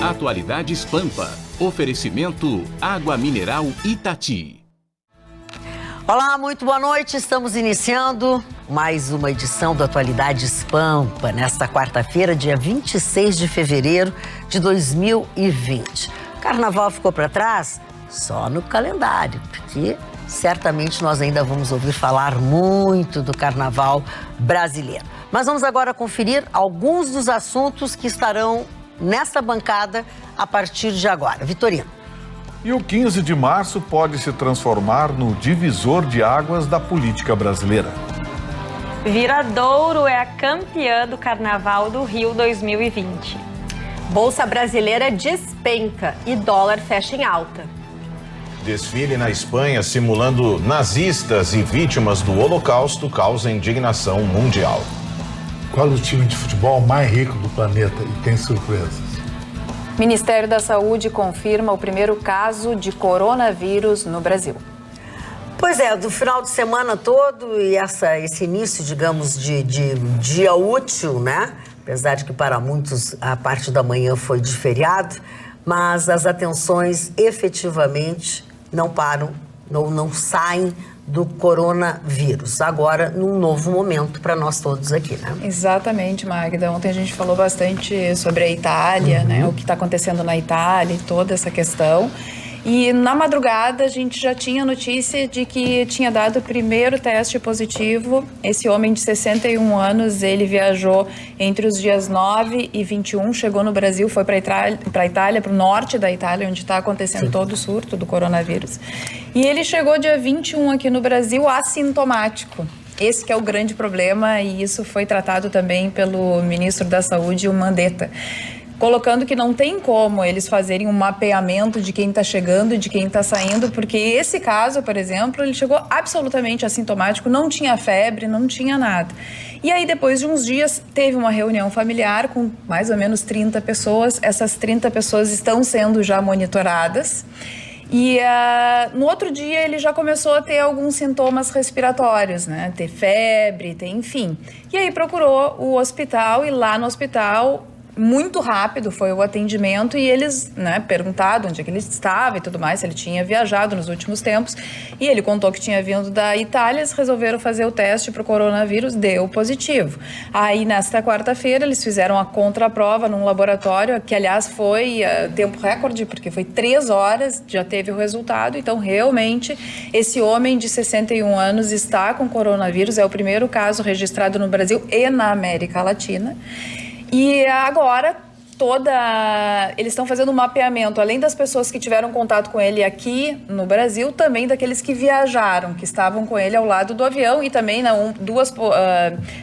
Atualidades Pampa. Oferecimento Água Mineral Itati. Olá, muito boa noite. Estamos iniciando mais uma edição do Atualidades Pampa, nesta quarta-feira, dia 26 de fevereiro de 2020. O carnaval ficou para trás só no calendário, porque certamente nós ainda vamos ouvir falar muito do carnaval brasileiro. Mas vamos agora conferir alguns dos assuntos que estarão nessa bancada a partir de agora. Vitorino. E o 15 de março pode se transformar no divisor de águas da política brasileira. Viradouro é a campeã do Carnaval do Rio 2020. Bolsa brasileira despenca e dólar fecha em alta. Desfile na Espanha simulando nazistas e vítimas do Holocausto causa indignação mundial. Qual o time de futebol mais rico do planeta e tem surpresas? Ministério da Saúde confirma o primeiro caso de coronavírus no Brasil. Pois é, do final de semana todo e esse início, digamos, de dia útil, né? Apesar de que para muitos a parte da manhã foi de feriado, mas as atenções efetivamente não param, não saem do coronavírus. Agora, num novo momento para nós todos aqui, né? Exatamente, Magda. Ontem a gente falou bastante sobre a Itália, né? O que está acontecendo na Itália e toda essa questão. E na madrugada a gente já tinha notícia de que tinha dado o primeiro teste positivo. Esse homem de 61 anos, ele viajou entre os dias 9 e 21, chegou no Brasil, foi para a Itália, para o norte da Itália, onde está acontecendo todo o surto do coronavírus. E ele chegou dia 21 aqui no Brasil assintomático. Esse que é o grande problema, e isso foi tratado também pelo ministro da Saúde, o Mandetta, colocando que não tem como eles fazerem um mapeamento de quem está chegando e de quem está saindo, porque esse caso, por exemplo, ele chegou absolutamente assintomático, não tinha febre, não tinha nada. E aí, depois de uns dias, teve uma reunião familiar com mais ou menos 30 pessoas. Essas 30 pessoas estão sendo já monitoradas. E no outro dia ele já começou a ter alguns sintomas respiratórios, né? Ter febre, enfim. E aí procurou o hospital e lá no hospital, muito rápido foi o atendimento e eles, né, perguntaram onde é que ele estava e tudo mais, se ele tinha viajado nos últimos tempos, e ele contou que tinha vindo da Itália. Eles resolveram fazer o teste para o coronavírus, deu positivo. Aí nesta quarta-feira eles fizeram a contraprova num laboratório, que aliás foi tempo recorde, porque foi 3 horas, já teve o resultado. Então realmente esse homem de 61 anos está com coronavírus, é o primeiro caso registrado no Brasil e na América Latina. E agora eles estão fazendo um mapeamento, além das pessoas que tiveram contato com ele aqui no Brasil, também daqueles que viajaram, que estavam com ele ao lado do avião, e também 2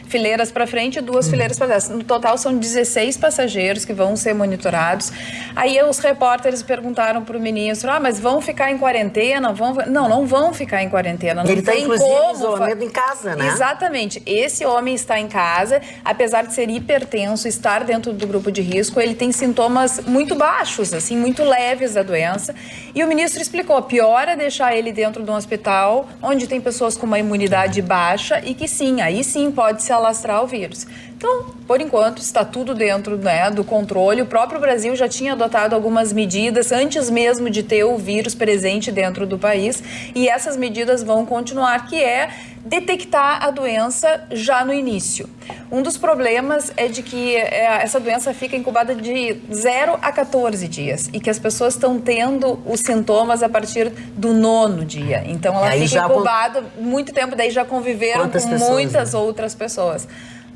fileiras para frente e 2 fileiras para trás. No total são 16 passageiros que vão ser monitorados. Aí os repórteres perguntaram para o ministro, mas vão ficar em quarentena? Não vão ficar em quarentena. Não ele está inclusive como em isolamento em casa, né? Exatamente. Esse homem está em casa, apesar de ser hipertenso, estar dentro do grupo de risco, ele tem sintomas muito baixos, assim, muito leves da doença. E o ministro explicou, pior é deixar ele dentro de um hospital onde tem pessoas com uma imunidade baixa e que sim, aí sim pode se alastrar o vírus. Então, por enquanto, está tudo dentro, né, do controle. O próprio Brasil já tinha adotado algumas medidas antes mesmo de ter o vírus presente dentro do país, e essas medidas vão continuar, que é detectar a doença já no início. Um dos problemas é de que essa doença fica incubada de 0 a 14 dias e que as pessoas estão tendo os sintomas a partir do 9º dia. Então ela fica incubada muito tempo, daí já conviveram com muitas outras pessoas.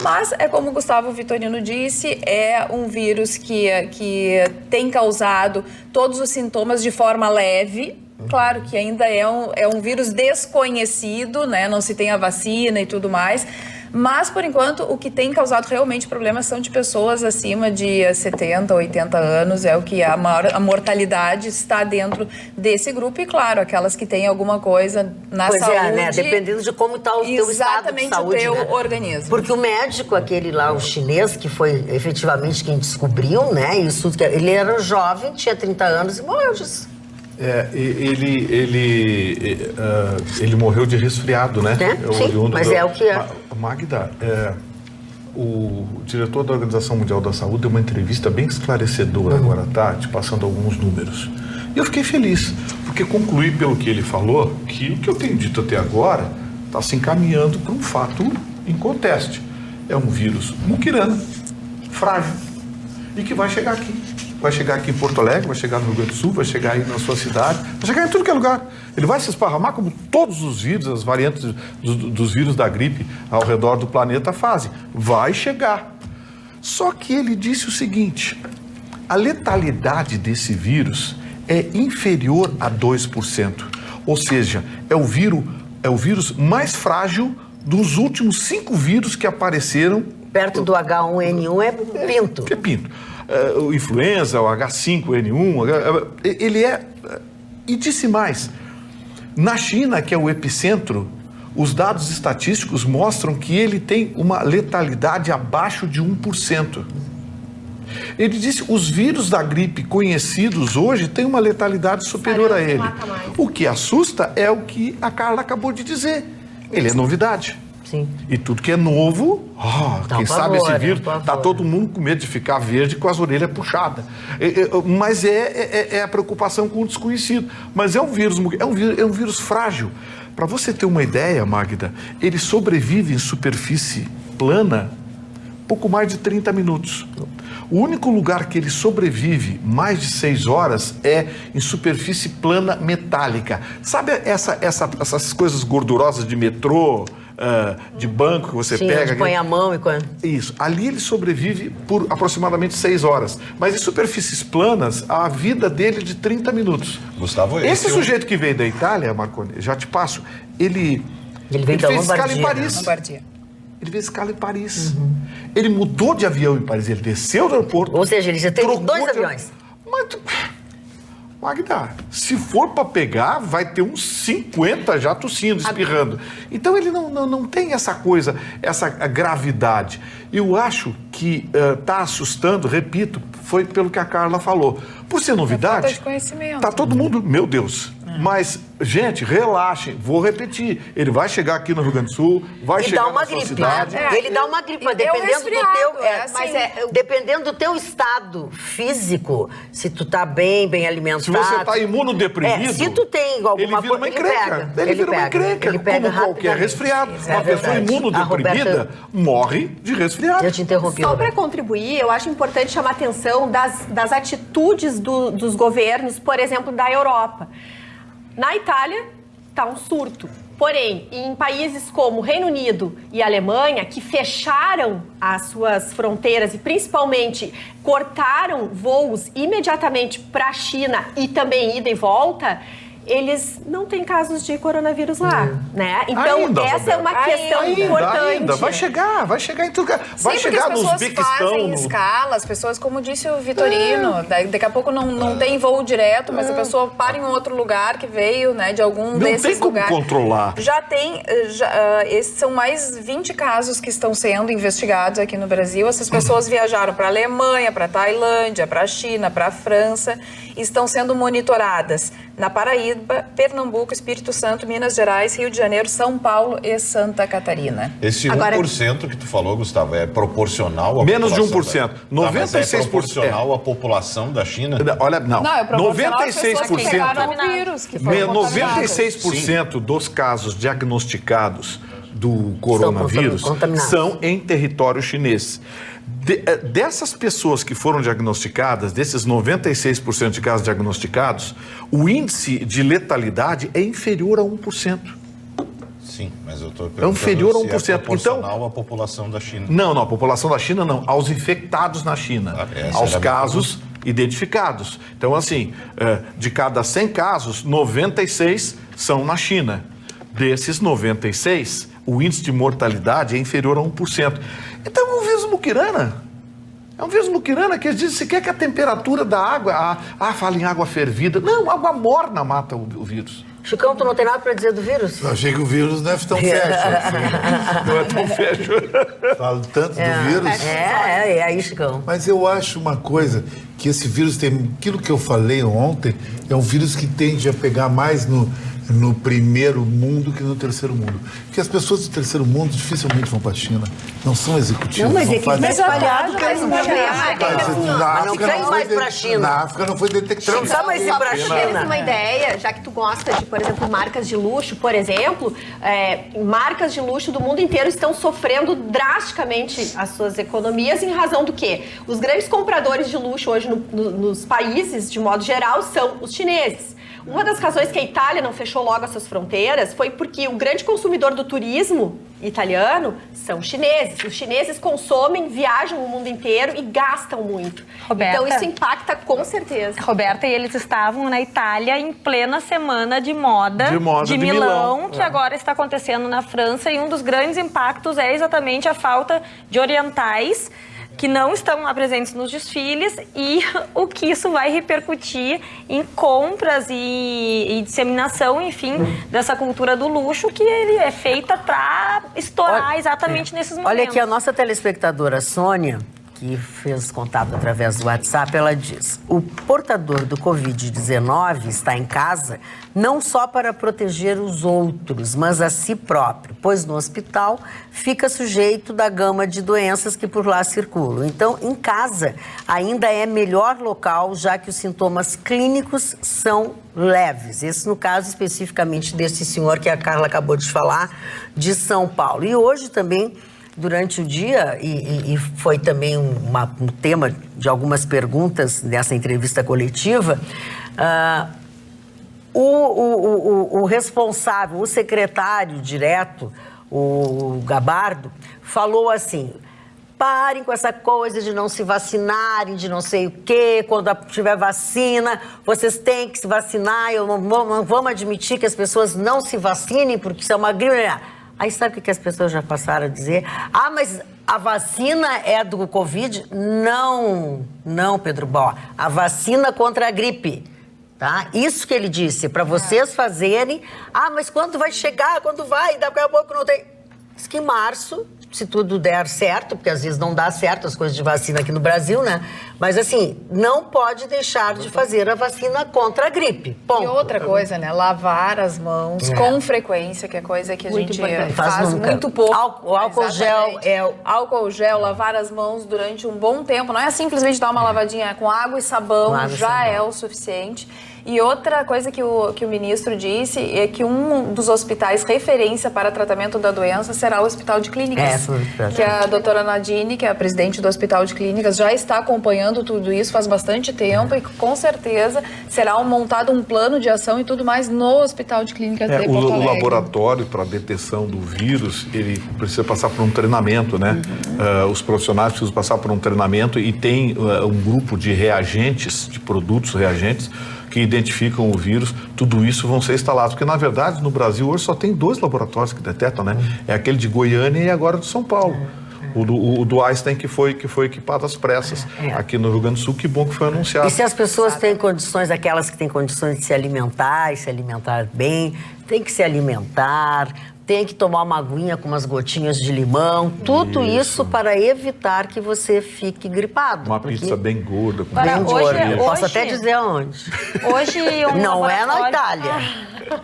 Mas é como o Gustavo Vitorino disse, é um vírus que tem causado todos os sintomas de forma leve. Claro que ainda é um vírus desconhecido, né? Não se tem a vacina e tudo mais. Mas, por enquanto, o que tem causado realmente problemas são de pessoas acima de 70, 80 anos. É o que a mortalidade está dentro desse grupo. E, claro, aquelas que têm alguma coisa na saúde. Pois é, né? Dependendo de como está o teu estado de saúde, o teu, né, organismo. Porque o médico, aquele lá, o chinês, que foi efetivamente quem descobriu, né? Isso, ele era jovem, tinha 30 anos e morreu disso. Ele morreu de resfriado, né? Sim, mas é o que é. Magda, O diretor da Organização Mundial da Saúde deu uma entrevista bem esclarecedora agora à tarde, passando alguns números. E eu fiquei feliz, porque concluí pelo que ele falou que o que eu tenho dito até agora está se encaminhando para um fato inconteste. É um vírus muquirana, frágil, e que vai chegar aqui. Vai chegar aqui em Porto Alegre, vai chegar no Rio Grande do Sul, vai chegar aí na sua cidade, vai chegar em tudo que é lugar. Ele vai se esparramar como todos os vírus, as variantes dos vírus da gripe ao redor do planeta fazem. Vai chegar. Só que ele disse o seguinte, a letalidade desse vírus é inferior a 2%. Ou seja, é o vírus mais frágil dos últimos 5 vírus que apareceram. Perto do H1N1 é pinto. É pinto. O influenza, o H5N1, ele é... E disse mais, na China, que é o epicentro, os dados estatísticos mostram que ele tem uma letalidade abaixo de 1%. Ele disse que os vírus da gripe conhecidos hoje têm uma letalidade superior a ele. O que assusta é o que a Carla acabou de dizer. Ele é novidade. Sim. E tudo que é novo, quem sabe esse vírus, tá todo mundo com medo de ficar verde com as orelhas puxadas. Mas é a preocupação com o desconhecido. Mas é um vírus frágil. Para você ter uma ideia, Magda, ele sobrevive em superfície plana pouco mais de 30 minutos. O único lugar que ele sobrevive mais de 6 horas é em superfície plana metálica. Sabe essas coisas gordurosas de metrô, de banco que você pega? Põe a mão e quando... Isso. Ali ele sobrevive por aproximadamente 6 horas. Mas em superfícies planas, a vida dele é de 30 minutos. Gustavo, esse sujeito que veio da Itália, Marconi, já te passo, ele fez escala em Paris. Ele fez escala em Paris. Ele mudou de avião em Paris, ele desceu do aeroporto. Ou seja, ele já teve 2 aviões. Magda, se for para pegar, vai ter uns 50 já tossindo, espirrando. Então ele não tem essa coisa, essa gravidade. Eu acho que está assustando, repito, foi pelo que a Carla falou. Por ser novidade, falta de conhecimento. Tá todo mundo, meu Deus. Mas, gente, relaxem, vou repetir. Ele vai chegar aqui no Rio Grande do Sul, vai chegar na sua cidade. Ele dá uma gripe, mas dependendo do teu... dependendo do teu estado físico, se tu tá bem alimentado... Se você tá imunodeprimido... se tu tem alguma coisa... Ele vira uma encrenca. Como qualquer resfriado. Uma pessoa imunodeprimida morre de resfriado. Eu te interrompi. Só para contribuir, eu acho importante chamar a atenção das atitudes dos governos, por exemplo, da Europa. Na Itália, está um surto. Porém, em países como Reino Unido e Alemanha, que fecharam as suas fronteiras e principalmente cortaram voos imediatamente para a China e também ida e volta, eles não têm casos de coronavírus lá, né? Então, essa é uma questão importante. Vai chegar em tudo. Vai chegar nos Uzbequistão. As pessoas fazem escala, as pessoas, como disse o Vitorino, daqui a pouco não tem voo direto, mas a pessoa para em outro lugar que veio, né, de algum desses lugares. Não tem como controlar. Esses são mais 20 casos que estão sendo investigados aqui no Brasil. Essas pessoas viajaram para a Alemanha, para a Tailândia, para a China, para a França, e estão sendo monitoradas na Paraíba, Pernambuco, Espírito Santo, Minas Gerais, Rio de Janeiro, São Paulo e Santa Catarina. Esse 1% que tu falou, Gustavo, é proporcional à menos população? Menos de 1%. 96%. É proporcional à população da China? Olha, não. Não, é proporcional 96% dos casos diagnosticados do coronavírus são em território chinês. Dessas pessoas que foram diagnosticadas, desses 96% de casos diagnosticados, o índice de letalidade é inferior a 1%. Sim, mas eu estou perguntando é inferior a 1%. Se é proporcional à população da China. Não, a população da China não, aos infectados na China, aos casos identificados. Então, assim, de cada 100 casos, 96 são na China. Desses 96, o índice de mortalidade é inferior a 1%. Então é um vírus muquirana. É um vírus muquirana que diz, se quer que a temperatura da água... fala em água fervida. Não, água morna mata o vírus. Chicão, tu não tem nada para dizer do vírus? Eu achei que o vírus não é tão fashion. Não é tão fashion. Falo tanto do vírus. É aí, Chicão. Mas eu acho uma coisa, que esse vírus tem... Aquilo que eu falei ontem, é um vírus que tende a pegar mais no primeiro mundo que no terceiro mundo. Porque as pessoas do terceiro mundo dificilmente vão para a China. Não são executivos. Não, mas é que fazem... eles espalhado que eles não Mas não quer ir mais para a China. Na África não foi detectado. Não precisa mais ir para a Pra teres China. uma ideia, já que tu gosta de, por exemplo, marcas de luxo, por exemplo, marcas de luxo do mundo inteiro estão sofrendo drasticamente as suas economias em razão do quê? Os grandes compradores de luxo hoje nos países, de modo geral, são os chineses. Uma das razões que a Itália não fechou logo as suas fronteiras foi porque o grande consumidor do turismo italiano são chineses. Os chineses consomem, viajam o mundo inteiro e gastam muito. Roberta. Então isso impacta com certeza. Roberta, e eles estavam na Itália em plena semana de moda de Milão, que agora está acontecendo na França, e um dos grandes impactos é exatamente a falta de orientais que não estão lá presentes nos desfiles e o que isso vai repercutir em compras e disseminação, enfim, dessa cultura do luxo que ele é feita para estourar exatamente nesses momentos. Olha aqui, a nossa telespectadora Sônia, que fez contato através do WhatsApp, ela diz: o portador do Covid-19 está em casa não só para proteger os outros, mas a si próprio, pois no hospital fica sujeito da gama de doenças que por lá circulam. Então, em casa ainda é melhor local, já que os sintomas clínicos são leves. Esse no caso especificamente desse senhor que a Carla acabou de falar, de São Paulo. E hoje também, durante o dia, e foi também um tema de algumas perguntas dessa entrevista coletiva, o responsável, o secretário direto, o Gabardo, falou assim: parem com essa coisa de não se vacinarem, de não sei o quê, quando tiver vacina, vocês têm que se vacinar, não vamos admitir que as pessoas não se vacinem, porque isso é uma gripe. Aí sabe o que as pessoas já passaram a dizer? Ah, mas a vacina é do Covid? Não, Pedro Bó. A vacina contra a gripe, tá? Isso que ele disse, para vocês fazerem. Ah, mas quando vai chegar? Quando vai? Daqui a pouco não tem. Diz que em março, se tudo der certo, porque às vezes não dá certo as coisas de vacina aqui no Brasil, né? Mas assim, não pode deixar de fazer a vacina contra a gripe. Ponto. E outra coisa, né? Lavar as mãos com frequência, que é coisa que a gente faz muito pouco. O álcool gel Álcool gel, lavar as mãos durante um bom tempo. Não é simplesmente dar uma lavadinha com água e sabão, já é o suficiente. E outra coisa que o ministro disse é que um dos hospitais referência para tratamento da doença será o Hospital de Clínicas. Que a doutora Nadine, que é a presidente do Hospital de Clínicas, já está acompanhando tudo isso faz bastante tempo e com certeza será montado um plano de ação e tudo mais no Hospital de Clínicas de Porto Alegre. O laboratório para detecção do vírus, ele precisa passar por um treinamento, né? Os profissionais precisam passar por um treinamento e tem um grupo de reagentes, de produtos reagentes, que identificam o vírus. Tudo isso vão ser instalados, porque na verdade no Brasil hoje só tem 2 laboratórios que detectam, né? É aquele de Goiânia e agora de São Paulo. O do Einstein que foi equipado às pressas. Aqui no Rio Grande do Sul, que bom que foi anunciado. E se as pessoas têm condições, aquelas que têm condições de se alimentar e se alimentar bem, tem que se alimentar, tem que tomar uma aguinha com umas gotinhas de limão, tudo isso para evitar que você fique gripado. Uma pizza bem gorda. Com bem gorda. Hoje, posso até dizer aonde. Hoje não é na Itália.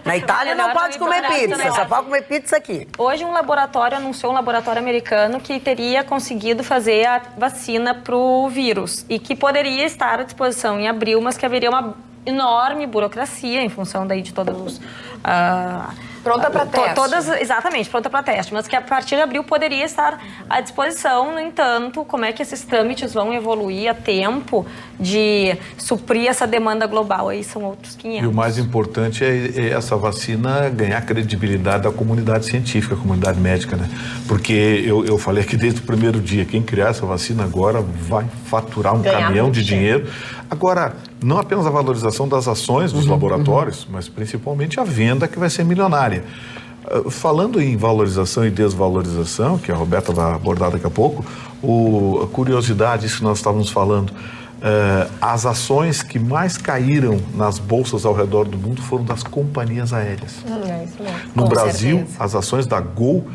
Na Itália não pode comer pizza, só pode comer pizza aqui. Hoje um laboratório anunciou, um laboratório americano, que teria conseguido fazer a vacina para o vírus e que poderia estar à disposição em abril, mas que haveria uma enorme burocracia em função daí de todos os... Pronta para teste. Exatamente, pronta para teste, mas que a partir de abril poderia estar à disposição. No entanto, como é que esses trâmites vão evoluir a tempo de suprir essa demanda global? Aí são outros 500. E o mais importante é essa vacina ganhar credibilidade da comunidade científica, comunidade médica, né? Porque eu falei aqui desde o primeiro dia, quem criar essa vacina agora vai faturar um caminhão de dinheiro. Agora, não apenas a valorização das ações dos laboratórios, mas principalmente a venda, que vai ser milionária. Falando em valorização e desvalorização, que a Roberta vai abordar daqui a pouco, a curiosidade, isso que nós estávamos falando, as ações que mais caíram nas bolsas ao redor do mundo foram das companhias aéreas. É isso mesmo. No Brasil, as ações da Gol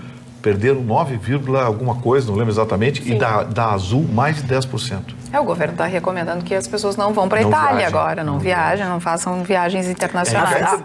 perderam 9, alguma coisa, não lembro exatamente, Sim. e da Azul mais de 10%. O governo está recomendando que as pessoas não vão para a Itália agora, não viajem, não façam viagens internacionais.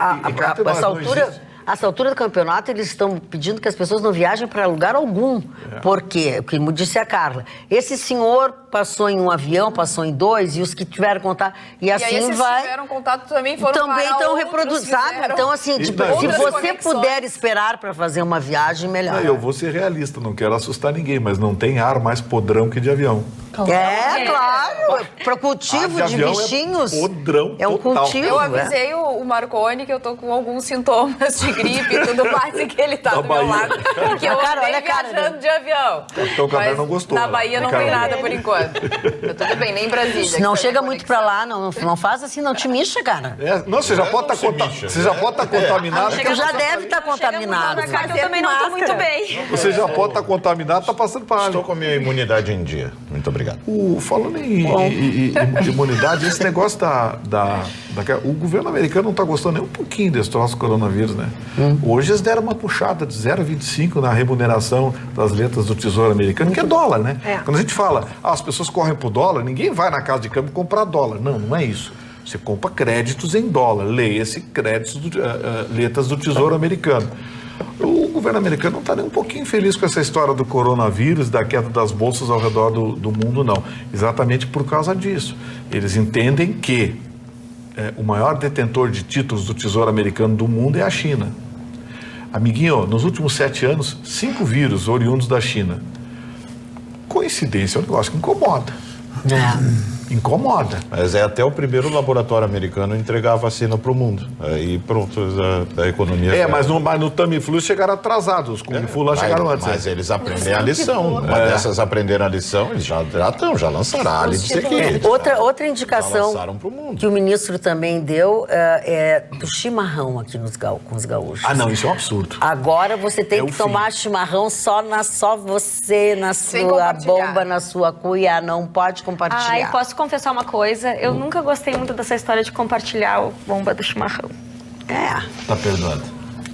Essa altura do campeonato, eles estão pedindo que as pessoas não viajem para lugar algum. Por quê? Como disse a Carla. Esse senhor passou em um avião, passou em 2, e os que tiveram contato... E assim aí esses vai... que tiveram contato também foram também estão reproduzindo. Então, assim, se você conexões. puder esperar para fazer uma viagem, melhor. Eu vou ser realista, não quero assustar ninguém, mas não tem ar mais podrão que de avião. Claro. Para cultivo de bichinhos. É um cultivo. Eu avisei o Marconi que eu tô com alguns sintomas de gripe e tudo mais, e que ele tá do meu lado. E que eu andei viajando de avião. Então o Camargo não gostou. Na Bahia não tem nada por enquanto. Tudo bem, nem em Brasília. Não chega muito pra lá, não faz assim, não te mixa, cara. Não, você já pode estar contaminado. Você já deve estar contaminado. Eu também não estou muito bem. Você já pode estar contaminado, está passando para Estou com a minha imunidade em dia. Muito obrigado. Falando em imunidade, esse negócio o governo americano não está gostando nem um pouquinho desse troço do coronavírus, né? Hoje eles deram uma puxada de 0,25 na remuneração das letras do Tesouro Americano, que é dólar, né? Quando a gente fala, as pessoas correm pro dólar, ninguém vai na casa de câmbio comprar dólar. Não é isso. Você compra créditos em dólar, leia-se créditos, letras do Tesouro Americano. O governo americano não está nem um pouquinho feliz com essa história do coronavírus, da queda das bolsas ao redor do mundo, não. Exatamente por causa disso. Eles entendem que o maior detentor de títulos do Tesouro Americano do mundo é a China. Amiguinho, nos últimos 7 anos, 5 vírus oriundos da China. Coincidência é um negócio que incomoda. Incomoda. Mas até o primeiro laboratório americano a entregar a vacina para o mundo. Aí pronto, a economia... Mas no Tamiflu chegaram atrasados, os Kung Fu lá chegaram antes. Mas eles aprendem a lição. Dessas aprenderam a lição, eles já lançaram a área de sequência. Outra indicação que o ministro também deu é do chimarrão aqui com os gaúchos. Não, isso é um absurdo. Agora você tem que tomar chimarrão só você, na sua bomba, na sua cuia, não pode compartilhar. Posso confessar uma coisa, eu nunca gostei muito dessa história de compartilhar a bomba do chimarrão. Tá perdoando.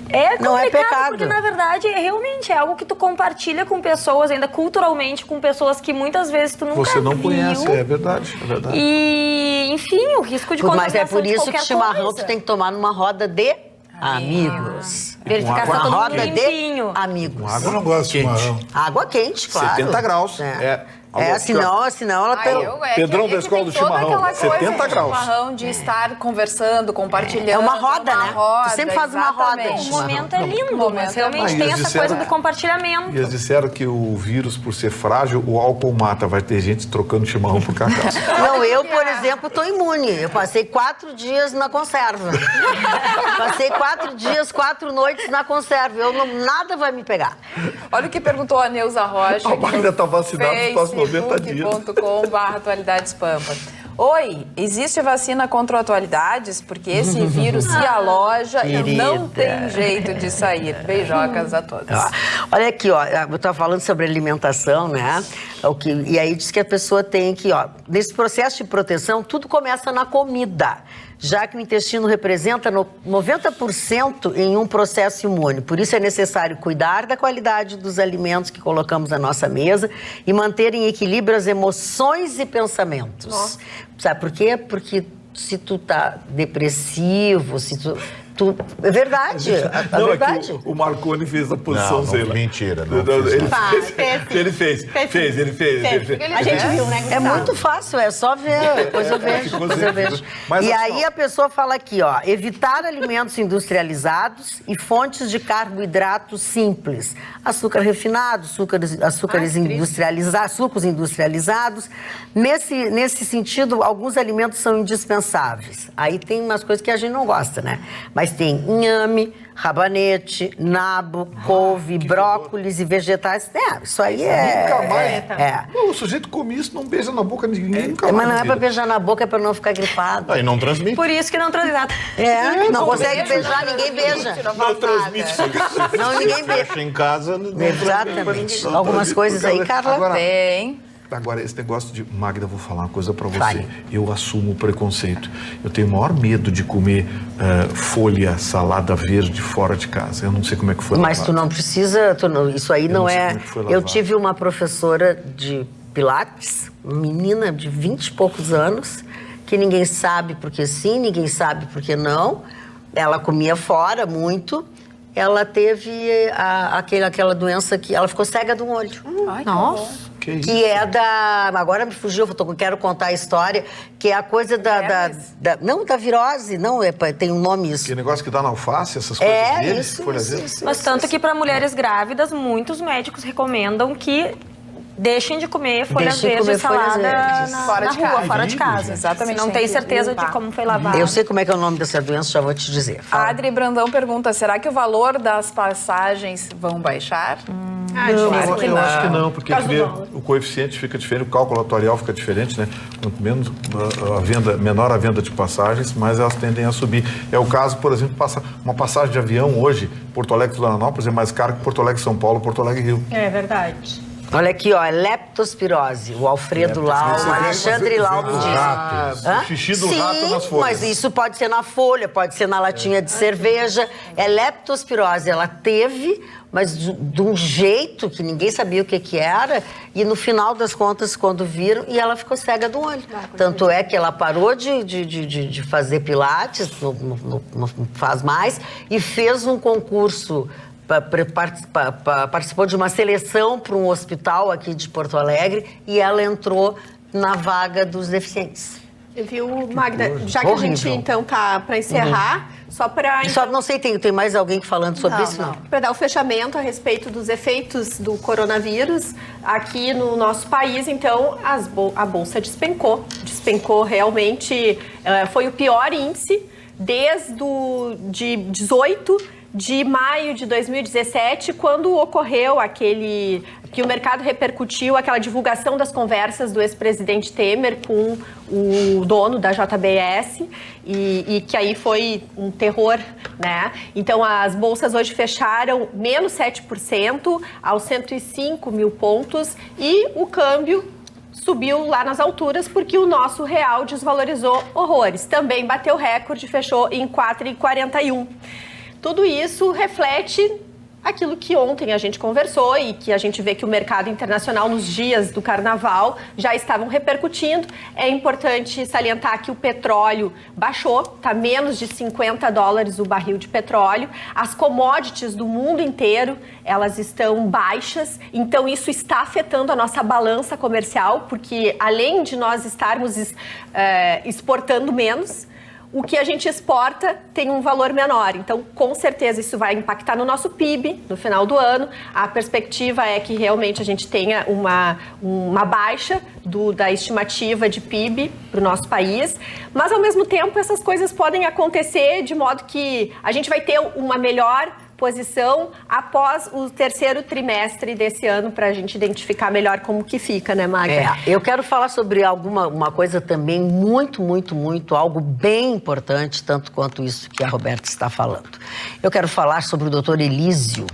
É complicado, não é pecado. porque na verdade realmente é algo que tu compartilha com pessoas, ainda culturalmente, com pessoas que muitas vezes tu nunca viu. Você não conhece, é verdade. E, enfim, o risco de contaminação. Mas é por isso que chimarrão coisa. tu tem que tomar numa roda de amigos. Verificação todo mundo limpinho. Amigos. Com água eu não gosto de chimarrão. Água quente, claro. 70 graus. Senão ela tá... Pedrão da escola do chimarrão, 70 graus. Chimarrão de estar conversando, compartilhando. É uma roda, né? Tu sempre faz uma roda. O momento é lindo, mas realmente tem essa coisa do compartilhamento. E eles disseram que o vírus, por ser frágil, o álcool mata. Vai ter gente trocando chimarrão por cachaça. Não, eu, por exemplo, tô imune. Eu passei 4 dias na conserva. Passei 4 dias, 4 noites na conserva. Nada vai me pegar. Olha o que perguntou a Neuza Rocha. A Magda tá vacinada nos próximos 90 dias. facebook.com/atualidadespampa. Oi, existe vacina contra atualidades? Porque esse vírus se aloja e não tem jeito de sair. Beijocas a todos. Olha aqui, eu estava falando sobre alimentação, né? E aí diz que a pessoa tem que, nesse processo de proteção, tudo começa na comida, já que o intestino representa 90% em um processo imune. Por isso é necessário cuidar da qualidade dos alimentos que colocamos na nossa mesa e manter em equilíbrio as emoções e pensamentos. Nossa. Sabe por quê? Porque se tu tá depressivo, se tu... É verdade, a verdade. É que o Marconi fez a posição dele. Mentira, não. Ele fez. A gente viu, né, Gustavo? É muito fácil, é só ver, depois eu vejo. E aí a pessoa fala aqui, evitar alimentos industrializados e fontes de carboidratos simples. Açúcar refinado, açúcares industrializados, sucos industrializados. Nesse sentido, alguns alimentos são indispensáveis. Aí tem umas coisas que a gente não gosta, né? Mas tem inhame, rabanete, nabo, couve, brócolis e vegetais. Isso aí Nunca mais. O sujeito come isso, não beija na boca de ninguém, nunca mais. Mas não é pra beijar na boca, é pra não ficar gripado. Aí não transmite. Por isso que não transmite. Não consegue beijar, ninguém beija. Não transmite. Não, ninguém beija. Fecha em casa, não Exatamente. Algumas coisas aí, Carla? Tem. Agora, esse negócio de... Magda, vou falar uma coisa pra você. Vai. Eu assumo o preconceito. Eu tenho o maior medo de comer folha, salada verde fora de casa. Eu não sei como é que foi Mas lavado. tu não precisa... isso aí não sei é... como é que foi Eu lavado. tive uma professora de Pilates, menina de 20 e poucos anos, que ninguém sabe porque sim, ninguém sabe porque não. Ela comia fora muito. Ela teve aquela doença que... Ela ficou cega de um olho. Ai, Nossa. Que é da... Agora me fugiu, quero contar a história. Que é a coisa não, da virose. Não, tem um nome isso. Que negócio que dá na alface, essas coisas deles, isso, folha isso, verde. isso. Mas tanto que para mulheres grávidas, muitos médicos recomendam que deixem de comer folhas verdes e salada Fora de casa. fora de casa. Gente. Exatamente. Não tem certeza de como foi lavado. Eu sei como é que é o nome dessa doença, já vou te dizer. A Adri Brandão pergunta, será que o valor das passagens vão baixar? Eu Claro que acho que não, porque Por causa do dólar. o coeficiente fica diferente, o cálculo atuarial fica diferente, né? Quanto menos menor a venda de passagens, mais elas tendem a subir. É o caso, por exemplo, uma passagem de avião hoje, Porto Alegre Florianópolis é mais caro que Porto Alegre São Paulo, Porto Alegre Rio. É verdade. Olha aqui, ó, leptospirose. O Alfredo Lau, o Alexandre Lau me disse. O xixi do rato nas folhas. Mas isso pode ser na folha, pode ser na latinha de cerveja. É leptospirose. Ela teve, mas de um jeito que ninguém sabia o que era. E no final das contas, quando viram, e ela ficou cega do olho. Tanto é que ela parou de fazer pilates, não faz mais, e fez um concurso. Participou de uma seleção para um hospital aqui de Porto Alegre e ela entrou na vaga dos deficientes. Viu, Magda? Já que a gente, então, tá para encerrar, só para... Só não sei, tem mais alguém falando sobre isso? Não. Para dar o fechamento a respeito dos efeitos do coronavírus aqui no nosso país, então, a Bolsa despencou. Despencou realmente, foi o pior índice desde de 18 de maio de 2017, quando ocorreu que o mercado repercutiu aquela divulgação das conversas do ex-presidente Temer com o dono da JBS e que aí foi um terror, né? Então, as bolsas hoje fecharam menos 7% aos 105 mil pontos e o câmbio subiu lá nas alturas porque o nosso real desvalorizou horrores. Também bateu recorde, fechou em 4,41. Tudo isso reflete aquilo que ontem a gente conversou e que a gente vê que o mercado internacional nos dias do carnaval já estavam repercutindo. É importante salientar que o petróleo baixou, está menos de $50 o barril de petróleo. As commodities do mundo inteiro, elas estão baixas, então isso está afetando a nossa balança comercial, porque além de nós estarmos exportando menos, o que a gente exporta tem um valor menor. Então, com certeza, isso vai impactar no nosso PIB no final do ano. A perspectiva é que realmente a gente tenha uma baixa da estimativa de PIB para o nosso país. Mas, ao mesmo tempo, essas coisas podem acontecer de modo que a gente vai ter uma melhor posição após o terceiro trimestre desse ano para a gente identificar melhor como que fica, né, Magda? Eu quero falar sobre uma coisa também muito, algo bem importante, tanto quanto isso que a Roberta está falando. Eu quero falar sobre o Dr. Elísio,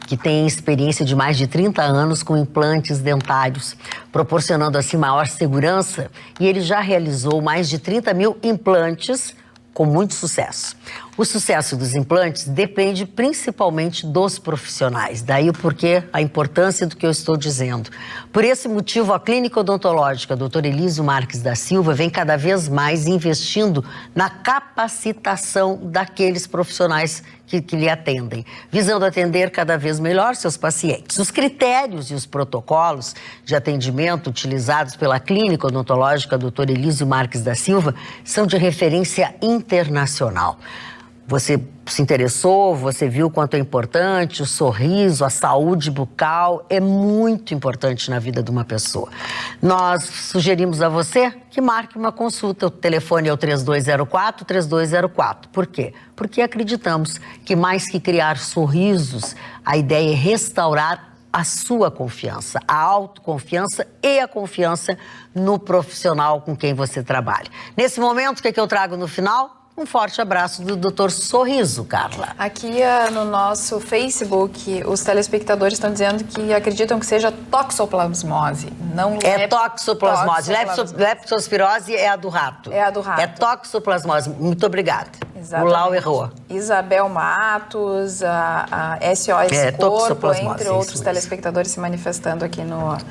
que tem experiência de mais de 30 anos com implantes dentários, proporcionando assim maior segurança, e ele já realizou mais de 30 mil implantes com muito sucesso. O sucesso dos implantes depende principalmente dos profissionais, daí o porquê, a importância do que eu estou dizendo. Por esse motivo, a Clínica Odontológica Dr. Elísio Marques da Silva vem cada vez mais investindo na capacitação daqueles profissionais que lhe atendem, visando atender cada vez melhor seus pacientes. Os critérios e os protocolos de atendimento utilizados pela Clínica Odontológica Dr. Elísio Marques da Silva são de referência internacional. Você se interessou, você viu quanto é importante, o sorriso, a saúde bucal é muito importante na vida de uma pessoa. Nós sugerimos a você que marque uma consulta. O telefone é o 3204-3204. Por quê? Porque acreditamos que mais que criar sorrisos, a ideia é restaurar a sua confiança, a autoconfiança e a confiança no profissional com quem você trabalha. Nesse momento, o que eu trago no final? Um forte abraço do Dr. Sorriso, Carla. Aqui no nosso Facebook, os telespectadores estão dizendo que acreditam que seja toxoplasmose, não toxoplasmose. Leptospirose é a do rato. É a do rato. É toxoplasmose. Muito obrigada. Exatamente. O Lau errou. Isabel Matos, a SOS Corpo, entre outros telespectadores se manifestando aqui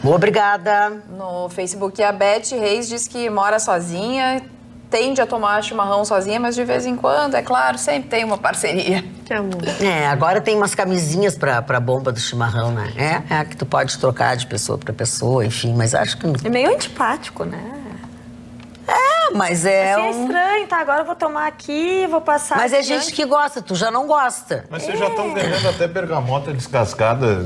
Obrigada. No Facebook. E a Beth Reis diz que mora sozinha, tende a tomar chimarrão sozinha, mas de vez em quando, é claro, sempre tem uma parceria. Que amor. Agora tem umas camisinhas pra bomba do chimarrão, né? É que tu pode trocar de pessoa pra pessoa, enfim, mas acho que... É meio antipático, né? Mas é assim, é estranho, tá? Agora eu vou tomar aqui, vou passar... Mas é gente que gosta, tu já não gosta. Mas vocês já estão vendendo até bergamota descascada,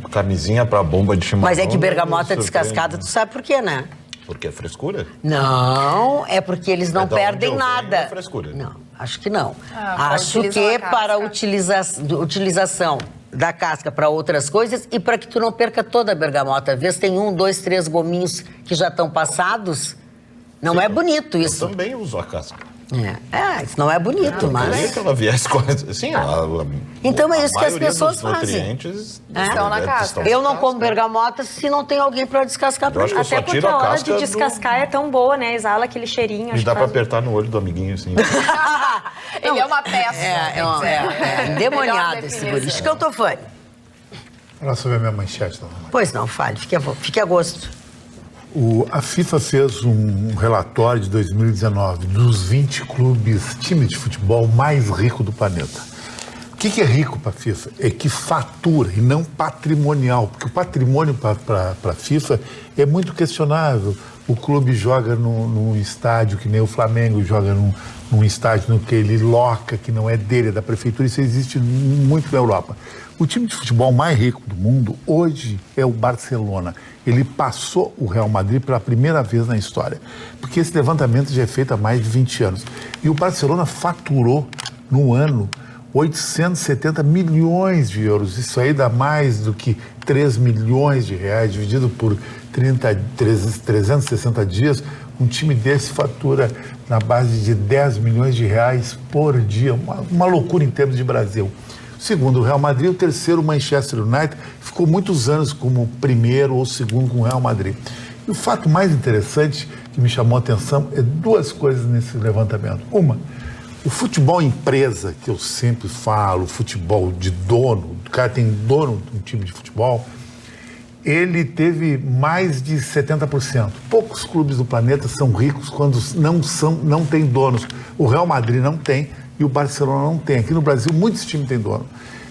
camisinha pra bomba de chimarrão. Mas é que bergamota descascada, tu sabe por quê, né? Porque é frescura? Não, é porque eles não perdem nada. É frescura. Não, acho que não. Acho que para a utilização da casca para outras coisas e para que tu não perca toda a bergamota. Às vezes tem 1, 2, 3 gominhos que já estão passados. Não é bonito isso. Eu também uso a casca. Isso não é bonito, mas... Eu queria que ela viesse com... Assim, então é isso que as pessoas fazem. Estão na casca. Eu não como bergamota se não tem alguém para descascar para mim. Até porque a hora de descascar é tão boa, né? Exala aquele cheirinho. E dá para apertar no olho do amiguinho, assim. Ele é uma peça. É endemoniado esse guri. Escantofane. Olha sobre a minha manchete. Pois não, fale. Fique a gosto. A FIFA fez um relatório de 2019 dos 20 times de futebol mais ricos do planeta. O que é rico para a FIFA? É que fatura e não patrimonial, porque o patrimônio para a FIFA é muito questionável. O clube joga num estádio que nem o Flamengo joga num estádio no que ele loca, que não é dele, é da prefeitura. Isso existe muito na Europa. O time de futebol mais rico do mundo hoje é o Barcelona. Ele passou o Real Madrid pela primeira vez na história, porque esse levantamento já é feito há mais de 20 anos. E o Barcelona faturou no ano 870 milhões de euros. Isso aí dá mais do que 3 milhões de reais, dividido por 360 dias. Um time desse fatura na base de 10 milhões de reais por dia. Uma loucura em termos de Brasil. Segundo o Real Madrid, o terceiro, o Manchester United, ficou muitos anos como primeiro ou segundo com o Real Madrid. E o fato mais interessante que me chamou a atenção é 2 coisas nesse levantamento. Uma, o futebol empresa, que eu sempre falo, futebol de dono, o cara tem dono de um time de futebol, ele teve mais de 70%. Poucos clubes do planeta são ricos quando não têm donos. O Real Madrid não tem. E o Barcelona não tem. Aqui no Brasil, muitos times têm dono.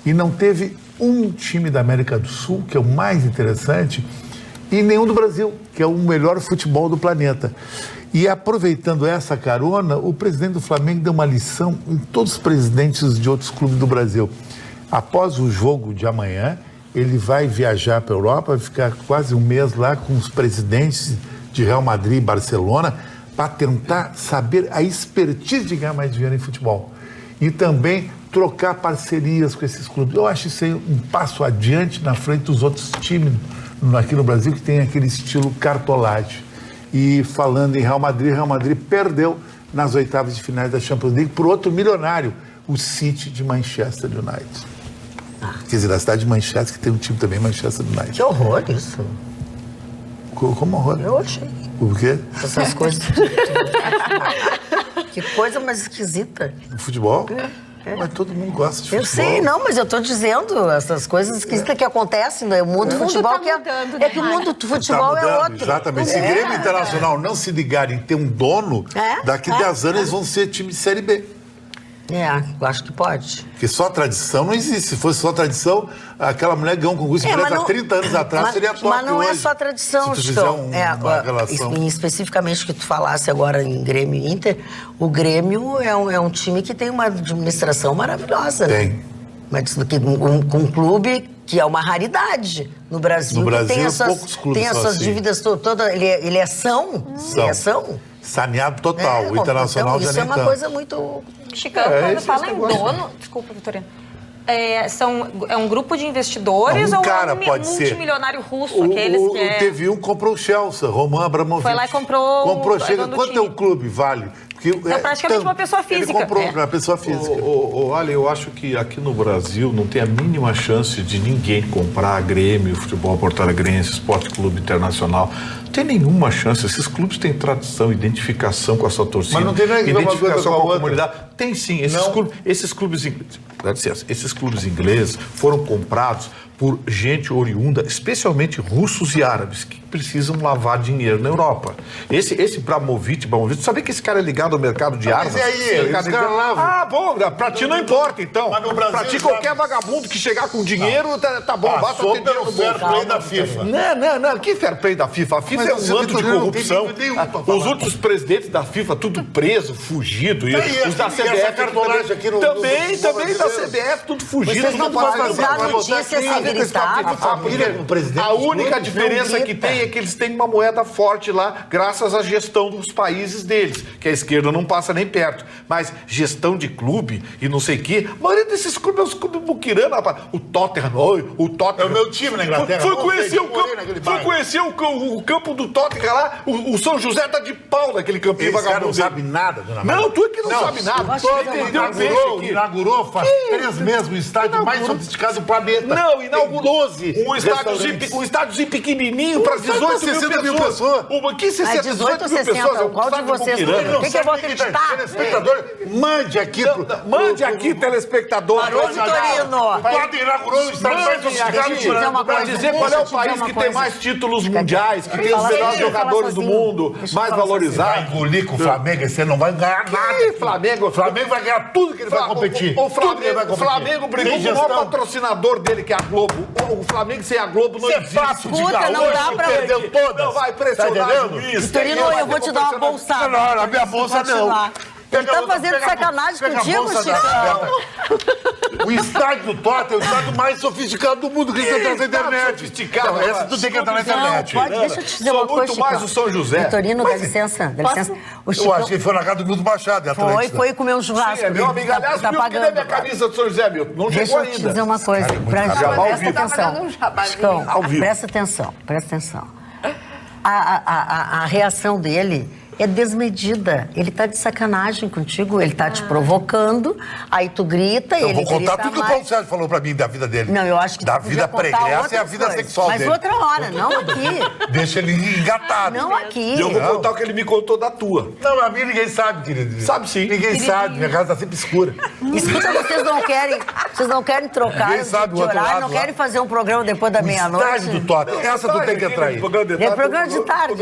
E não teve um time da América do Sul, que é o mais interessante, e nenhum do Brasil, que é o melhor futebol do planeta. E aproveitando essa carona, o presidente do Flamengo deu uma lição em todos os presidentes de outros clubes do Brasil. Após o jogo de amanhã, ele vai viajar para a Europa, vai ficar quase um mês lá com os presidentes de Real Madrid e Barcelona, para tentar saber a expertise de ganhar mais dinheiro em futebol. E também trocar parcerias com esses clubes. Eu acho isso aí um passo adiante na frente dos outros times aqui no Brasil que tem aquele estilo cartolagem. E falando em Real Madrid perdeu nas oitavas de finais da Champions League por outro milionário, o City de Manchester United. Quer dizer, a cidade de Manchester, que tem um time também, Manchester United. Que horror isso. Como horror? Eu achei. O quê? Essas coisas. Que coisa mais esquisita. O futebol? Mas todo mundo gosta de futebol. Eu sei, não, mas eu tô dizendo essas coisas esquisitas que acontecem no mundo do futebol. Tá mudando, é que o mundo do futebol tá mudando, é outro. Exatamente. Se o Grêmio Internacional não se ligar em ter um dono, daqui 10 anos eles vão ser time de Série B. Eu acho que pode. Porque só tradição não existe. Se fosse só tradição, aquela mulher ganhou um concurso de há 30 anos atrás, seria top hoje. Mas não é só tradição, se tu fizer uma relação. Especificamente o que tu falasse agora em Grêmio e Inter, o Grêmio é um time que tem uma administração maravilhosa. Tem. Né? Mas com um clube que é uma raridade no Brasil. No Brasil, tem poucos clubes tem essas assim. Dívidas todas. Ele é são. Ele é são. Saneado total. O Internacional então, já isso nem é uma coisa muito... Chicão, quando fala em dono... Desculpa, Vitorino. é um grupo de investidores ou cara é um pode ser. multimilionário russo, aqueles que Teve um que comprou o Chelsea, Roman Abramovich. Foi lá e comprou chega, dono do quanto time. é o clube, vale? É praticamente uma pessoa física. Ele comprou uma pessoa física. Olha, eu acho que aqui no Brasil não tem a mínima chance de ninguém comprar Grêmio, Futebol Porto Alegrense, Esporte Clube Internacional. Não tem nenhuma chance. Esses clubes têm tradição, identificação com a sua torcida. Mas não tem nada identificação com a com a comunidade. Tem sim. Esses clubes ingleses, dá licença, esses clubes ingleses foram comprados por gente oriunda, especialmente russos e árabes, que precisam lavar dinheiro na Europa. Esse Abramovich, sabia que esse cara é ligado ao mercado de armas? Mas e aí? Esse cara lava. Ah, bom, pra ti não importa, então. Mas no Brasil, pra ti, qualquer vagabundo que chegar com dinheiro, tá bom, basta ter dinheiro no fair bolso. play da FIFA. Não, que fair play da FIFA? A FIFA Mas é um antro de corrupção. Os outros outros presidentes da FIFA, tudo preso, fugido. E os da essa CBF cartolagem aqui também da CBF, tudo fugido. Vocês não podem fazer a notícia sem gritar. A única diferença que tem é que eles têm uma moeda forte lá, graças à gestão dos países deles, que a esquerda não passa nem perto. Mas gestão de clube e não sei o quê, a maioria desses clubes é os clubes muquirana, rapaz. O Tottenham. É o meu time na Inglaterra. Foi conhecer o campo do Tottenham lá, o São José tá de pau naquele campinho vagabundo. Não sabe nada, dona Maria. Não, tu é que não sabe nada. Inaugurou faz 3 meses o estádio mais sofisticado do planeta. Não, inaugurou 12 um estádiozinho pequenininho para 18 mil pessoas. Que 60, 18 mil pessoas? Qual de vocês? O que eu vou acreditar? Telespectador, mande aqui. Mande aqui, telespectador. Parou, Vitorino. O Tottenham inaugurou o estádio mais sofisticado para dizer qual é o país que tem mais títulos mundiais, que tem os melhores jogadores do mundo, mais valorizados. Vai engolir com o Flamengo, você não vai ganhar nada. Flamengo vai ganhar tudo que ele vai competir. O Flamengo brigou com o maior patrocinador dele, que é a Globo. O Flamengo sem a Globo não existe. Escuta, não dá pra... Perdeu todas. Não vai pressionar isso. Vitorino, eu vou te dar uma bolsada. Não, a minha bolsa não. Ele tá fazendo sacanagem contigo, Chico? O estádio do Tottenham é o estádio mais sofisticado do mundo que você entra na internet. Sofisticado. Não, essa tu tem que entrar na internet. Pode, deixa eu te dizer uma coisa, muito mais o São José. Vitorino, dá licença. Eu acho que ele foi na casa do Milton Machado. Foi comer um churrasco. Meu amigo, aliás, tá pagando. Cadê minha camisa do São José, Milton? Não chegou ainda. Deixa eu te dizer uma coisa. Presta atenção. Chicão, presta atenção. A reação dele é desmedida. Ele tá de sacanagem contigo, ele tá te provocando, aí tu grita, eu ele vou contar grita tudo que o Paulo Sérgio falou pra mim da vida dele. Não, eu acho que da vida pregressa e a vida sexual dele. Mas outra hora, não aqui. Deixa ele engatado. Não aqui. E eu vou contar o que ele me contou da tua. Não, a mim ninguém sabe, querido. Sabe sim. Ninguém sabe, minha casa tá sempre escura. Escuta, vocês não querem trocar de horário, não querem fazer um programa depois da meia-noite? Estádio do Tottenham, essa tu tem que entrar aí. É programa de tarde.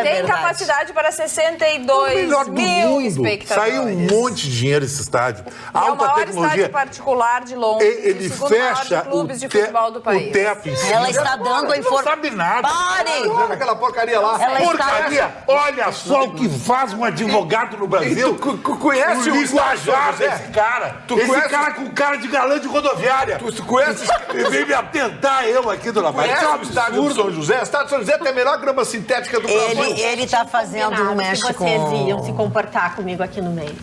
Tem capacidade para 62 mil espectadores. Saiu um monte de dinheiro esse estádio. É o maior estádio particular de Londres. Ele fecha clubes de futebol do país. O teto em cima. Ela está dando a informação. Não sabe nada. Pare! Aquela porcaria lá. Porcaria! Olha só o que faz um advogado no Brasil. Tu conhece o linguajar desse cara? Esse cara com cara de galã de rodoviária. Tu conhece? E vem me atentar eu aqui, dona Maria. Conhece o estádio do São José? O estádio do São José tem a melhor grama sintética do Brasil. Ele tá fazendo um mexe que vocês iam se comportar comigo aqui no meio.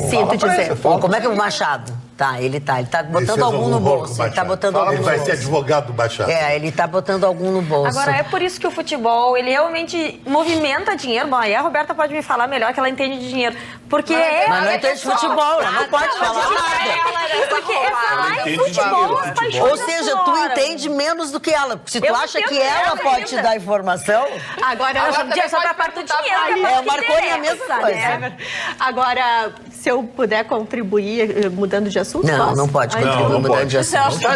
Sinto dizer. Como é que é o Machado? Ele tá botando algum no bolso. Ele tá botando algum no bolso. Ele vai ser advogado do Machado. Ele tá botando algum no bolso. Agora, é por isso que o futebol, ele realmente movimenta dinheiro. Bom, aí a Roberta pode me falar melhor que ela entende de dinheiro. Porque mas não entende de futebol, ela não pode falar nada. Porque é falar em futebol, as paixões. Ou seja, tu entende menos do que ela. Se tu acha que ela pode te dar informação... Agora só pra parte do dinheiro. O Marconi é a mesma coisa. Agora, se eu puder contribuir mudando de assunto, não pode contribuir mudando de assunto.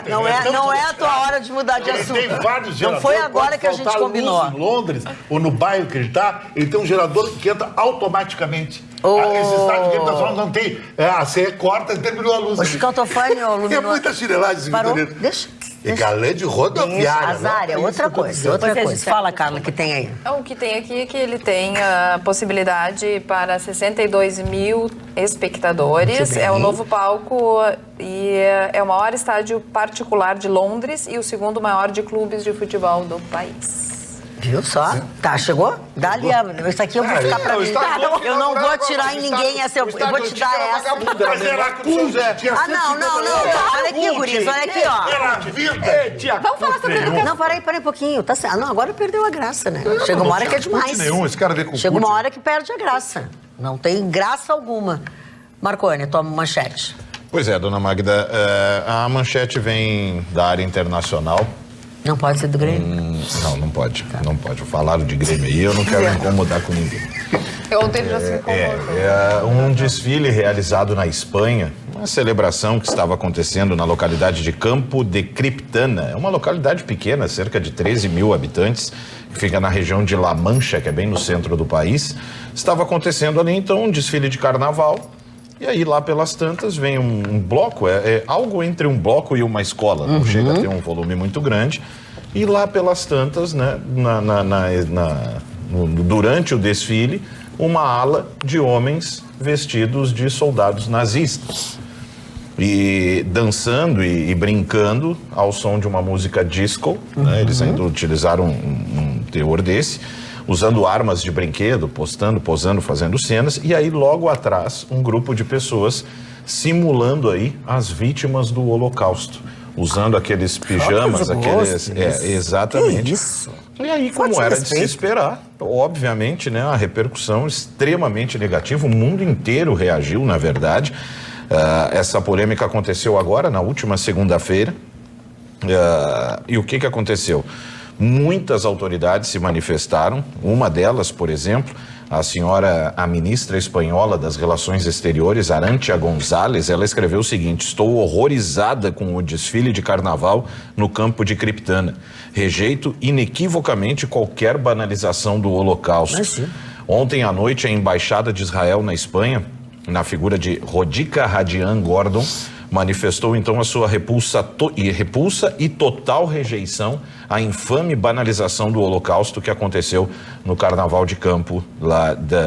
Não é a tua hora de mudar de assunto. Tem vários geradores. Não foi agora que a gente combinou. Em Londres, ou no bairro que ele tá, ele tem um gerador que entra automaticamente. Esse estádio que ele tá falando não tem. Você corta e terminou a luz. O Chicantofone ou Tem muita chinelagem esse Vitorino. Deixa. É galã de rodoviária. Azar, é outra coisa. Fala, Carla, que tem aí. O que tem aqui é que ele tem a possibilidade para 62 mil espectadores. É o novo palco e é o maior estádio particular de Londres e o segundo maior de clubes de futebol do país. Viu só? Tá, chegou? Dá ali. Isso aqui eu vou ficar pra mim. Eu não vou atirar em ninguém essa. Eu vou te dar essa. Não. Olha aqui, guris. Olha aqui, ó. Vamos falar sobre educação. Não, parei um pouquinho. Tá certo. Não, agora perdeu a graça, né? Chega uma hora que é demais. Esse cara vem com Chega uma hora que perde a graça. Não tem graça alguma. Marconi, toma manchete. Pois é, dona Magda, a manchete vem da área internacional. Não pode ser do Grêmio? Não pode. Não pode. Falaram de Grêmio aí, eu não quero incomodar com ninguém. Ontem já se incomodou. Um desfile realizado na Espanha, uma celebração que estava acontecendo na localidade de Campo de Criptana. É uma localidade pequena, cerca de 13 mil habitantes, que fica na região de La Mancha, que é bem no centro do país. Estava acontecendo ali, então, um desfile de carnaval. E aí, lá pelas tantas, vem um bloco, é algo entre um bloco e uma escola, não chega a ter um volume muito grande. E lá pelas tantas, né, durante o desfile, uma ala de homens vestidos de soldados nazistas. E dançando e brincando ao som de uma música disco, né, eles ainda utilizaram um teor desse, usando armas de brinquedo, posando, fazendo cenas, e aí logo atrás um grupo de pessoas simulando aí as vítimas do Holocausto, usando aqueles pijamas, exatamente. Que isso? E aí, como era de se esperar, obviamente, né, a repercussão extremamente negativa, o mundo inteiro reagiu, na verdade. Essa polêmica aconteceu agora, na última segunda-feira, e o que aconteceu? Muitas autoridades se manifestaram, uma delas, por exemplo, a ministra espanhola das Relações Exteriores, Arantxa González, ela escreveu o seguinte: estou horrorizada com o desfile de carnaval no Campo de Criptana. Rejeito inequivocamente qualquer banalização do Holocausto. Ontem à noite, a Embaixada de Israel na Espanha, na figura de Rodica Radian Gordon, manifestou então a sua repulsa e total rejeição à infame banalização do Holocausto que aconteceu no Carnaval de Campo,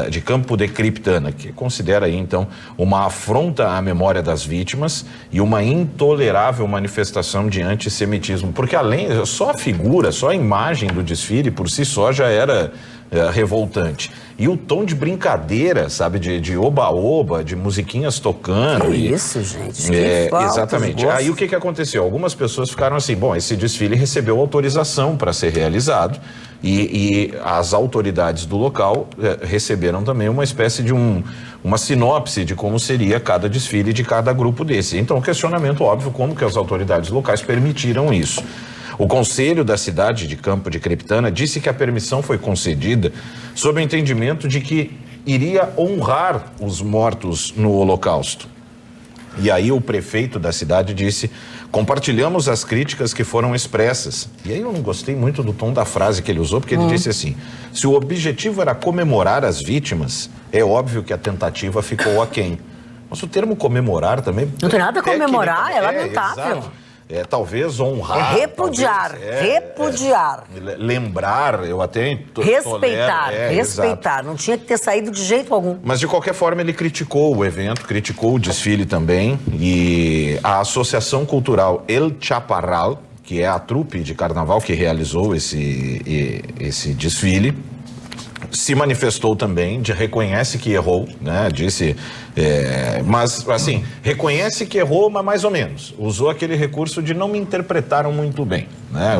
de Campo de Criptana, que considera aí então uma afronta à memória das vítimas e uma intolerável manifestação de antissemitismo, porque só a figura, só a imagem do desfile por si só já era revoltante. E o tom de brincadeira, sabe, de oba-oba, de musiquinhas tocando. Que isso, gente. Exatamente. Aí o que aconteceu? Algumas pessoas ficaram assim, bom, esse desfile recebeu autorização para ser realizado e as autoridades do local receberam também uma espécie de uma sinopse de como seria cada desfile de cada grupo desse. Então, questionamento óbvio, como que as autoridades locais permitiram isso? O conselho da cidade de Campo de Criptana disse que a permissão foi concedida sob o entendimento de que iria honrar os mortos no Holocausto. E aí o prefeito da cidade disse: compartilhamos as críticas que foram expressas. E aí eu não gostei muito do tom da frase que ele usou, porque ele disse assim: se o objetivo era comemorar as vítimas, é óbvio que a tentativa ficou aquém. Mas o termo comemorar também... Não tem nada a comemorar, é lamentável. Talvez honrar. Repudiar, repudiar. Lembrar, eu até respeitar, respeitar. Não tinha que ter saído de jeito algum. Mas de qualquer forma ele criticou o evento, criticou o desfile também, e a Associação Cultural El Chaparral, que é a trupe de carnaval que realizou esse desfile, se manifestou também, reconhece que errou, né? Disse, mas assim, reconhece que errou, mas mais ou menos. Usou aquele recurso de não me interpretaram muito bem, né?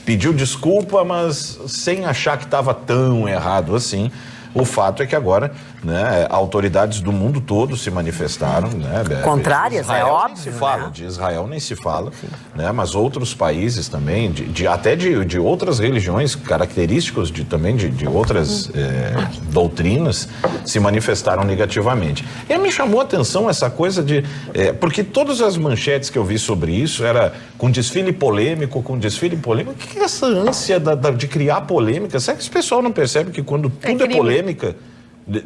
Pediu desculpa, mas sem achar que estava tão errado assim. O fato é que agora, né, autoridades do mundo todo se manifestaram, né? Contrárias, é óbvio. Nem se fala, de Israel nem se fala, né? Mas outros países também, até de outras religiões, característicos também de outras doutrinas, se manifestaram negativamente. E me chamou a atenção essa coisa porque todas as manchetes que eu vi sobre isso era com desfile polêmico. O que é essa ânsia de criar polêmica? Será que esse pessoal não percebe que quando tudo é polêmica,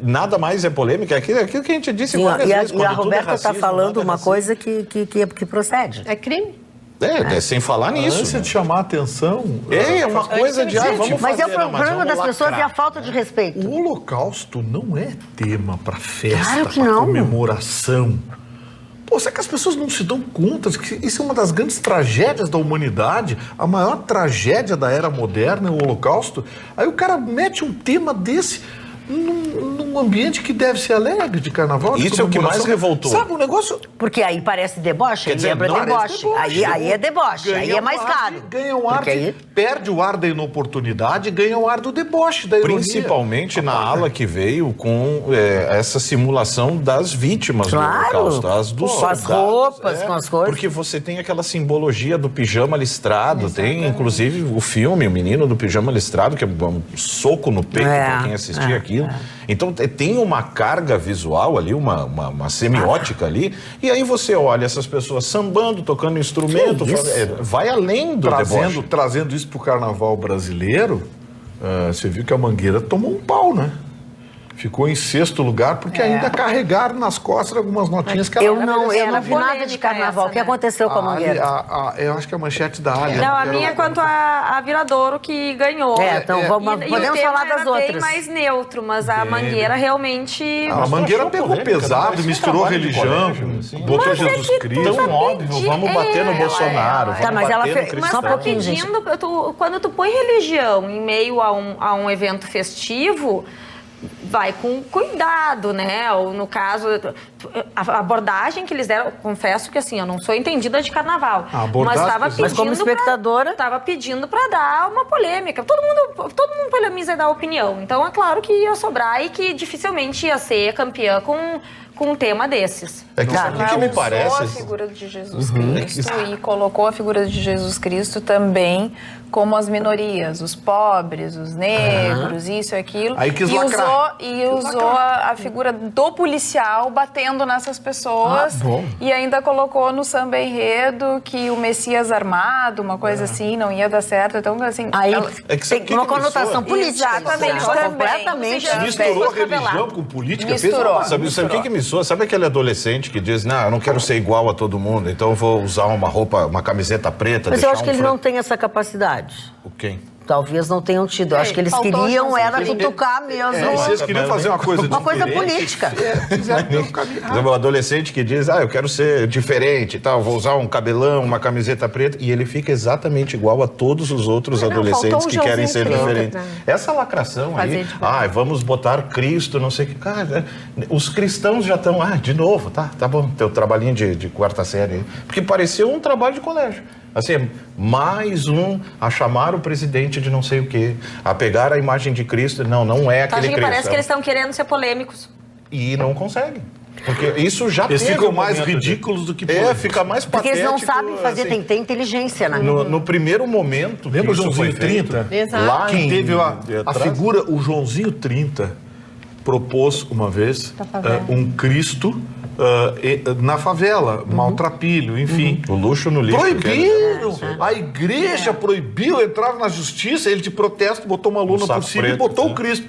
nada mais é polêmica? É aquilo que a gente disse várias vezes. E a Roberta está falando uma coisa que procede. É crime. Sem falar nisso. Ânsia de chamar a atenção. É uma coisa de vamos mas fazer. Mas é o problema das pessoas e a falta de respeito. O Holocausto não é tema para festa, claro que para não. comemoração. Pô, será que as pessoas não se dão conta de que isso é uma das grandes tragédias da humanidade? A maior tragédia da era moderna é o Holocausto? Aí o cara mete um tema desse num ambiente que deve ser alegre de carnaval. Isso é o que mais revoltou. Sabe, um negócio... Porque aí parece deboche, aí lembra deboche. Aí é deboche, aí é mais caro. Ganha um ar, perde o ar da inoportunidade, ganha o ar do deboche, da ironia. Principalmente na ala que veio com essa simulação das vítimas do Holocausto. As dos soldados, com as roupas, com as coisas. Porque você tem aquela simbologia do pijama listrado, tem inclusive o filme, o menino do pijama listrado, que é um soco no peito para quem assistir aquilo. Então tem uma carga visual ali, uma semiótica ali, e aí você olha essas pessoas sambando, tocando instrumento, vai além do deboche. Trazendo isso pro carnaval brasileiro, você viu que a Mangueira tomou um pau, né? Ficou em 6º lugar porque ainda carregaram nas costas algumas notinhas que eu não vi nada de carnaval. Essa, o que aconteceu com a Mangueira? Eu acho que a manchete da área. Não, a minha é quanto a Viradouro que ganhou. Então podemos falar das outras. Bem mais neutro, mas a Mangueira realmente... A Mangueira pegou pesado, misturou religião, botou Jesus Cristo. Tão óbvio, vamos bater no Bolsonaro. Tá, mas ela fez só um pouquinho, gente. Quando tu põe religião em meio a um evento festivo, vai com cuidado, né? Ou no caso, a abordagem que eles deram, confesso que assim, eu não sou entendida de carnaval, mas estava pedindo, como espectadora, estava pedindo para dar uma polêmica. Todo mundo polemiza e dá opinião. Então é claro que ia sobrar e que dificilmente ia ser campeã com um tema desses. É que isso que me parece... Usou a figura de Jesus Cristo e colocou a figura de Jesus Cristo também como as minorias, os pobres, os negros, isso e aquilo. Aí quis usou a figura do policial batendo nessas pessoas e ainda colocou no samba enredo que o Messias armado, uma coisa assim, não ia dar certo. Então, assim... Aí tem uma conotação política. Exatamente, completamente. Misturou religião com política. Misturou. Sabe o que me soa? Sabe aquele adolescente que diz, não, eu não quero ser igual a todo mundo, então eu vou usar uma roupa, uma camiseta preta. Mas eu acho que ele não tem essa capacidade. O quem? Talvez não tenham tido. Eu acho que eles queriam cutucar mesmo. Vocês queriam fazer uma coisa diferente. Uma coisa política. O adolescente que diz, eu quero ser diferente, tal, vou usar um cabelão, uma camiseta preta, e ele fica exatamente igual a todos os outros adolescentes que querem ser diferentes. Né? Essa lacração aí, vamos botar Cristo, não sei o que. Cara, os cristãos já estão, de novo, tá bom, teu trabalhinho de 4ª série. Porque pareceu um trabalho de colégio. Assim, mais um a chamar o presidente de não sei o quê, a pegar a imagem de Cristo. Não é aquele Cristo. Parece que eles estão querendo ser polêmicos. E não conseguem. Porque isso já eles ficam mais ridículos do que polêmicos. Fica mais patético. Porque eles não sabem fazer, tem que ter inteligência, né? No primeiro momento... Lembra o Joãozinho 30? Exato. Lá quem teve a figura, o Joãozinho 30 propôs uma vez um Cristo... na favela, maltrapilho, enfim. O luxo no lixo. Proibiram! A igreja proibiu, entraram na justiça, ele de protesto botou uma lona por cima e botou o Cristo.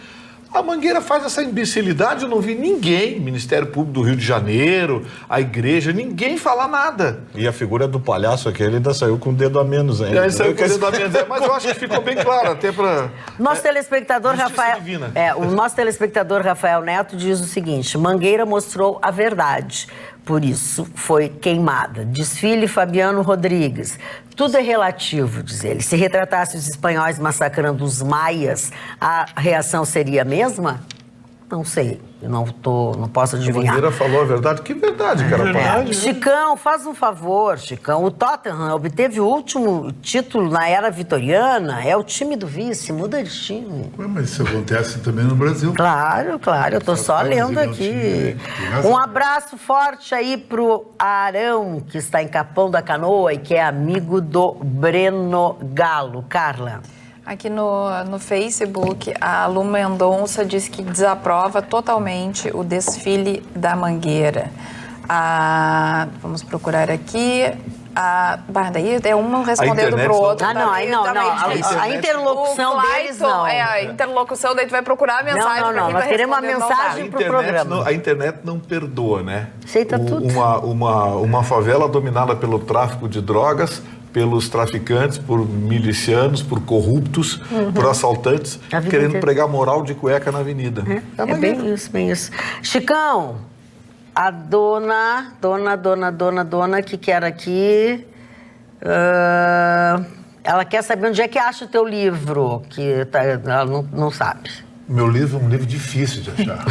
A Mangueira faz essa imbecilidade, eu não vi ninguém, Ministério Público do Rio de Janeiro, a igreja, ninguém falar nada. E a figura do palhaço aquele ainda saiu com o dedo a menos ainda. Saiu com o dedo a menos, mas eu acho que ficou bem claro, até para... Nosso telespectador o nosso telespectador Rafael Neto diz o seguinte: Mangueira mostrou a verdade, por isso foi queimada. Desfile Fabiano Rodrigues. Tudo é relativo, diz ele. Se retratasse os espanhóis massacrando os maias, a reação seria a mesma? Não sei, eu não posso adivinhar. A Mangueira falou a verdade. Que verdade, cara? Chicão, faz um favor, Chicão. O Tottenham obteve o último título na era vitoriana. É o time do vice, muda de time. Mas isso acontece também no Brasil. Claro, eu tô só lendo aqui. Um abraço forte aí pro Arão, que está em Capão da Canoa e que é amigo do Breno Galo. Carla. Aqui no Facebook, a Lu Mendonça diz que desaprova totalmente o desfile da Mangueira. Vamos procurar aqui. Daí é um respondendo pro outro. Não. A interlocução deles não. A interlocução, daí tu vai procurar a mensagem. Não. Nós queremos uma mensagem pro programa. A internet não perdoa, né? Aceita tudo. Uma favela dominada pelo tráfico de drogas, pelos traficantes, por milicianos, por corruptos, por assaltantes, querendo pregar moral de cueca na avenida. É bem isso. Chicão, A dona, que era aqui... ela quer saber onde é que acha o teu livro, que ela não sabe. Meu livro é um livro difícil de achar.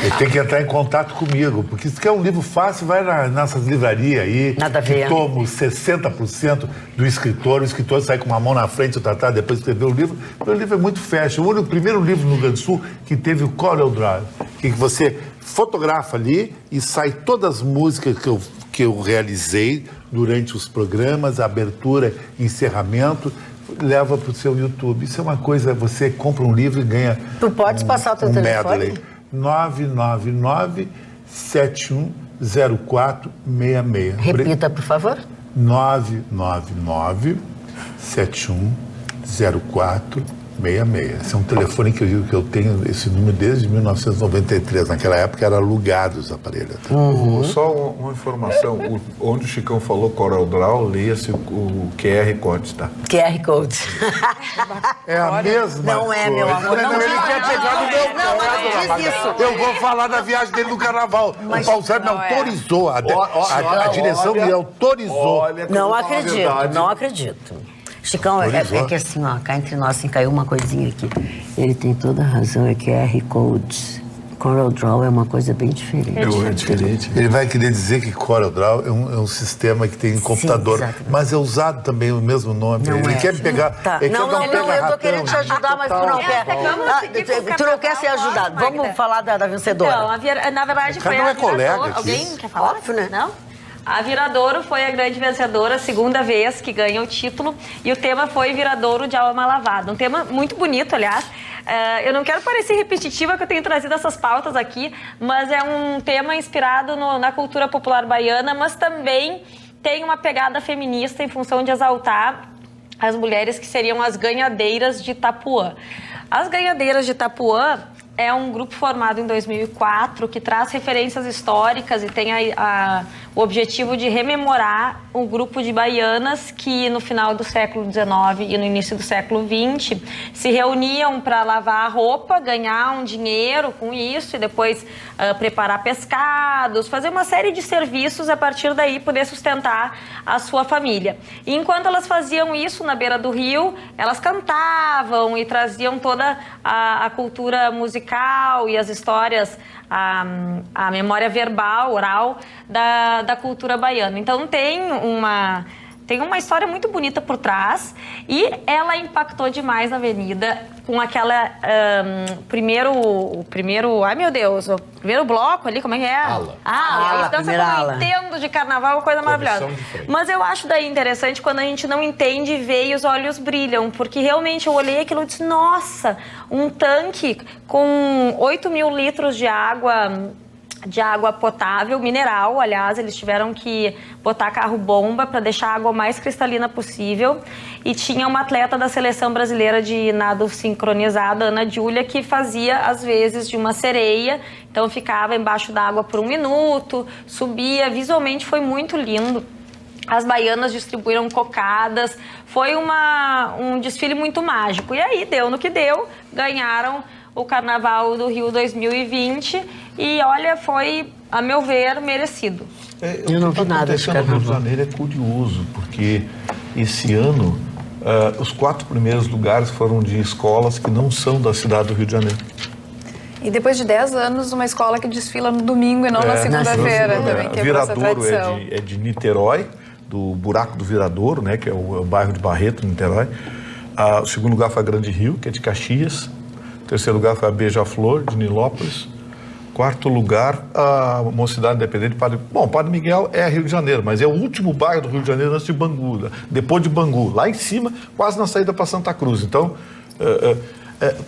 Ele tem que entrar em contato comigo, porque se quer um livro fácil, vai nessas livrarias aí. Nada a ver. Tomo 60% do escritor, o escritor sai com uma mão na frente, o tratado, depois escrever o livro. Meu livro é muito fashion. O primeiro livro no Rio Grande do Sul que teve o Corel Draw, que você fotografa ali e sai todas as músicas que eu realizei durante os programas, abertura, encerramento, leva para o seu YouTube. Isso é uma coisa, você compra um livro e ganha. Tu podes passar o teu telefone? 999-710466. Repita, por favor. 999-710466. Esse é um telefone que eu digo que eu tenho esse número desde 1993. Naquela época era alugado os aparelhos. Só uma informação, onde o Chicão falou Corel Draw, leia-se o QR Code, tá? QR Code. É a mesma Não é, meu amor. Não, ele quer pegar no meu não diz isso. Eu vou falar da viagem dele no carnaval. O Paulo Sérgio me autorizou. A direção me autorizou. Não acredito. Chicão, é que assim, ó, cá entre nós, assim, caiu uma coisinha aqui. Ele tem toda a razão, é QR Code. Corel Draw é uma coisa bem diferente. É diferente. Ele vai querer dizer que Corel Draw é um sistema que tem em computador, exatamente. Mas é usado também o mesmo nome. Ele quer me pegar. Tá. Ele Não, eu tô querendo te ajudar, mas tu não quer. Tu não quer ser ajudado. Vamos falar da vencedora. Então, na verdade, foi a colega. Alguém quer falar? Óbvio, né? Não? A Viradouro foi a grande vencedora, segunda vez que ganha o título. E o tema foi Viradouro de Alma Lavada. Um tema muito bonito, aliás. Eu não quero parecer repetitiva que eu tenho trazido essas pautas aqui, mas é um tema inspirado na cultura popular baiana, mas também tem uma pegada feminista em função de exaltar as mulheres que seriam as ganhadeiras de Itapuã. As ganhadeiras de Itapuã é um grupo formado em 2004 que traz referências históricas e tem o objetivo de rememorar um grupo de baianas que no final do século XIX e no início do século XX se reuniam para lavar a roupa, ganhar um dinheiro com isso e depois preparar pescados, fazer uma série de serviços, a partir daí poder sustentar a sua família. E enquanto elas faziam isso na beira do rio, elas cantavam e traziam toda a cultura musical e as histórias, a memória verbal, oral da cultura baiana. Então tem uma história muito bonita por trás e ela impactou demais na Avenida com aquela primeiro bloco ali, como é que é? Ala, Então você não entendo de carnaval, coisa maravilhosa. Mas eu acho daí interessante quando a gente não entende e vê e os olhos brilham, porque realmente eu olhei aquilo e disse, nossa, um tanque com 8.000 litros de água potável, mineral, aliás, eles tiveram que botar carro-bomba para deixar a água mais cristalina possível. E tinha uma atleta da seleção brasileira de nado sincronizado, Ana Júlia, que fazia, às vezes, de uma sereia. Então, ficava embaixo da água por 1 minuto, subia. Visualmente, foi muito lindo. As baianas distribuíram cocadas. Foi um desfile muito mágico. E aí, deu no que deu. Ganharam o Carnaval do Rio 2020 e, olha, foi, a meu ver, merecido. Eu não vi nada de Carnaval. O Rio de Janeiro é curioso, porque esse ano os 4 primeiros lugares foram de escolas que não são da cidade do Rio de Janeiro. E depois de 10 anos, uma escola que desfila no domingo e não na segunda-feira também, que é essa tradição. É de Niterói, do Buraco do Viradouro, né, que é o bairro de Barreto, Niterói. O segundo lugar foi a Grande Rio, que é de Caxias. O terceiro lugar foi a Beija-Flor, de Nilópolis. Quarto lugar, a Mocidade Independente. Padre Miguel é Rio de Janeiro, mas é o último bairro do Rio de Janeiro antes de Bangu, depois de Bangu, lá em cima, quase na saída para Santa Cruz. Então,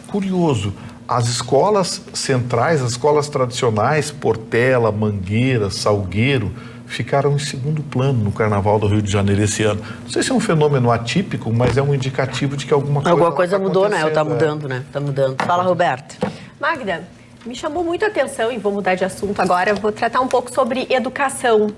curioso, as escolas centrais, as escolas tradicionais, Portela, Mangueira, Salgueiro, ficaram em segundo plano no Carnaval do Rio de Janeiro esse ano. Não sei se é um fenômeno atípico, mas é um indicativo de que alguma coisa mudou, né? Tá mudando, né? Tá mudando. Fala, Roberto. Magda, me chamou muito a atenção, e vou mudar de assunto agora, vou tratar um pouco sobre educação.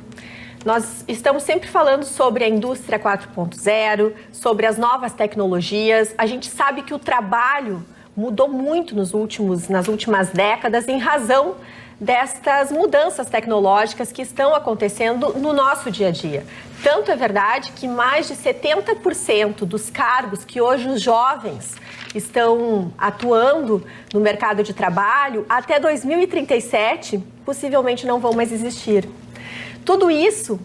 Nós estamos sempre falando sobre a indústria 4.0, sobre as novas tecnologias. A gente sabe que o trabalho mudou muito nas últimas décadas em razão destas mudanças tecnológicas que estão acontecendo no nosso dia a dia. Tanto é verdade que mais de 70% dos cargos que hoje os jovens estão atuando no mercado de trabalho, até 2037, possivelmente não vão mais existir. Tudo isso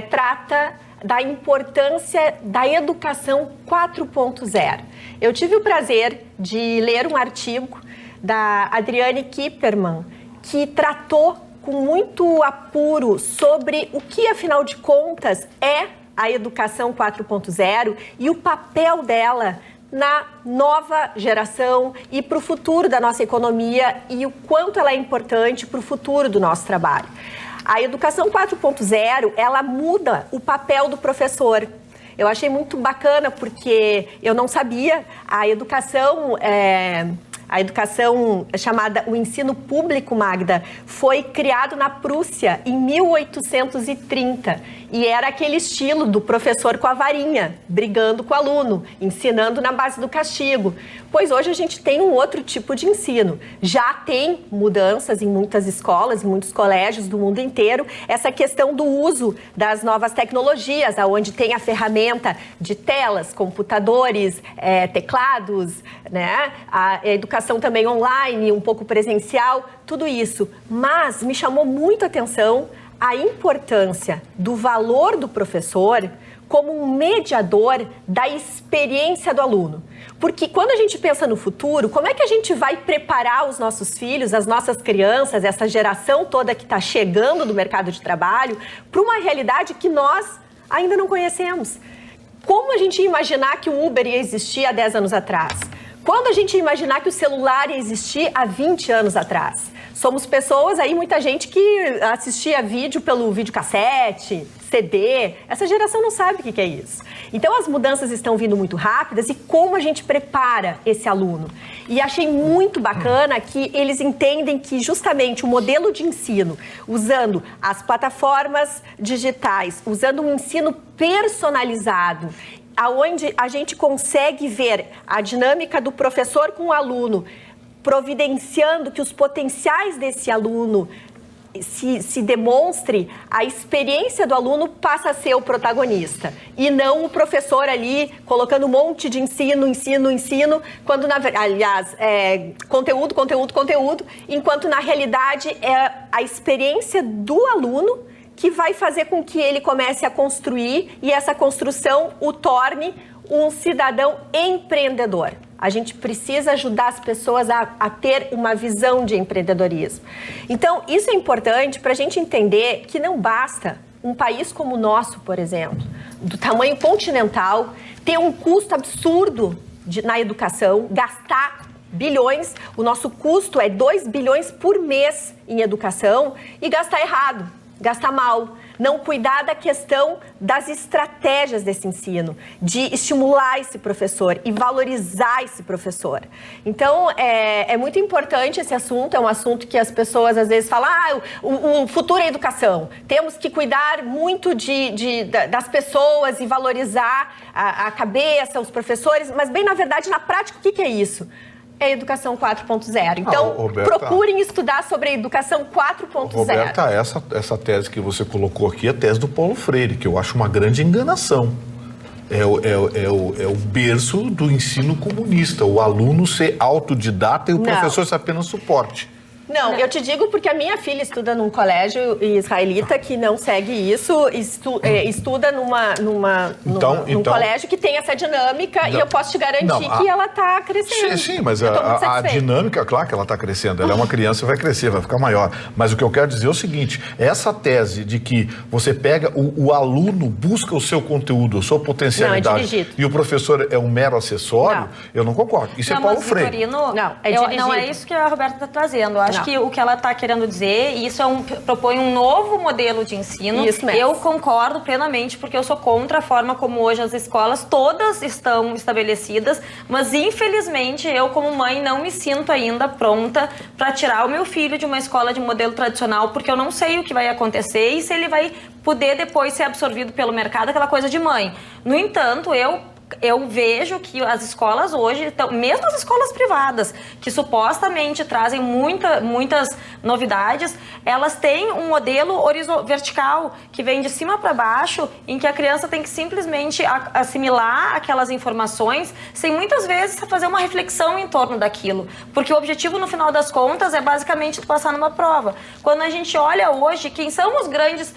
trata da importância da educação 4.0. Eu tive o prazer de ler um artigo da Adriane Kipperman, que tratou com muito apuro sobre o que, afinal de contas, é a educação 4.0 e o papel dela na nova geração e para o futuro da nossa economia e o quanto ela é importante para o futuro do nosso trabalho. A educação 4.0, ela muda o papel do professor. Eu achei muito bacana porque eu não sabia, a educação chamada o ensino público, Magda, foi criado na Prússia em 1830 e era aquele estilo do professor com a varinha, brigando com o aluno, ensinando na base do castigo. Pois hoje a gente tem um outro tipo de ensino. Já tem mudanças em muitas escolas, em muitos colégios do mundo inteiro, essa questão do uso das novas tecnologias, onde tem a ferramenta de telas, computadores, teclados, né? A educação também online, um pouco presencial, tudo isso. Mas me chamou muito a atenção a importância do valor do professor como um mediador da experiência do aluno. Porque quando a gente pensa no futuro, como é que a gente vai preparar os nossos filhos, as nossas crianças, essa geração toda que está chegando do mercado de trabalho, para uma realidade que nós ainda não conhecemos? Como a gente ia imaginar que o Uber ia existir há 10 anos atrás? Quando a gente ia imaginar que o celular ia existir há 20 anos atrás? Somos pessoas aí, muita gente que assistia vídeo pelo videocassete, CD. Essa geração não sabe o que é isso. Então as mudanças estão vindo muito rápidas e como a gente prepara esse aluno? E achei muito bacana que eles entendem que justamente o modelo de ensino, usando as plataformas digitais, usando um ensino personalizado, aonde a gente consegue ver a dinâmica do professor com o aluno, providenciando que os potenciais desse aluno se demonstre, a experiência do aluno passa a ser o protagonista e não o professor ali colocando um monte de ensino, quando aliás, conteúdo, enquanto na realidade é a experiência do aluno que vai fazer com que ele comece a construir e essa construção o torne um cidadão empreendedor. A gente precisa ajudar as pessoas a ter uma visão de empreendedorismo. Então, isso é importante para a gente entender que não basta um país como o nosso, por exemplo, do tamanho continental, ter um custo absurdo na educação, gastar bilhões, o nosso custo é 2 bilhões por mês em educação e gastar errado, gastar mal. Não cuidar da questão das estratégias desse ensino, de estimular esse professor e valorizar esse professor. Então, é muito importante esse assunto, é um assunto que as pessoas às vezes falam, o futuro é educação, temos que cuidar muito das pessoas e valorizar a cabeça, os professores, mas bem, na verdade, na prática, o que é isso? É a educação 4.0. Então, Roberta, procurem estudar sobre a educação 4.0. Roberta, essa tese que você colocou aqui é a tese do Paulo Freire, que eu acho uma grande enganação. É o berço do ensino comunista, o aluno ser autodidata e o professor ser apenas suporte. Não, eu te digo porque a minha filha estuda num colégio israelita que não segue isso, estuda num colégio que tem essa dinâmica e eu posso te garantir que ela está crescendo. Sim, mas a dinâmica, claro que ela está crescendo, ela é uma criança e vai crescer, vai ficar maior. Mas o que eu quero dizer é o seguinte, essa tese de que você pega, o aluno busca o seu conteúdo, a sua potencialidade e o professor é um mero acessório, eu não concordo. Isso é Paulo Freire. Não é isso que a Roberta está trazendo. Eu acho que o que ela está querendo dizer, isso propõe um novo modelo de ensino. Isso mesmo. Eu concordo plenamente, porque eu sou contra a forma como hoje as escolas todas estão estabelecidas, mas infelizmente eu como mãe não me sinto ainda pronta para tirar o meu filho de uma escola de modelo tradicional, porque eu não sei o que vai acontecer e se ele vai poder depois ser absorvido pelo mercado, aquela coisa de mãe. No entanto, eu eu vejo que as escolas hoje, mesmo as escolas privadas, que supostamente trazem muitas novidades, elas têm um modelo vertical, que vem de cima para baixo, em que a criança tem que simplesmente assimilar aquelas informações, sem muitas vezes fazer uma reflexão em torno daquilo. Porque o objetivo, no final das contas, é basicamente tu passar numa prova. Quando a gente olha hoje, quem são os grandes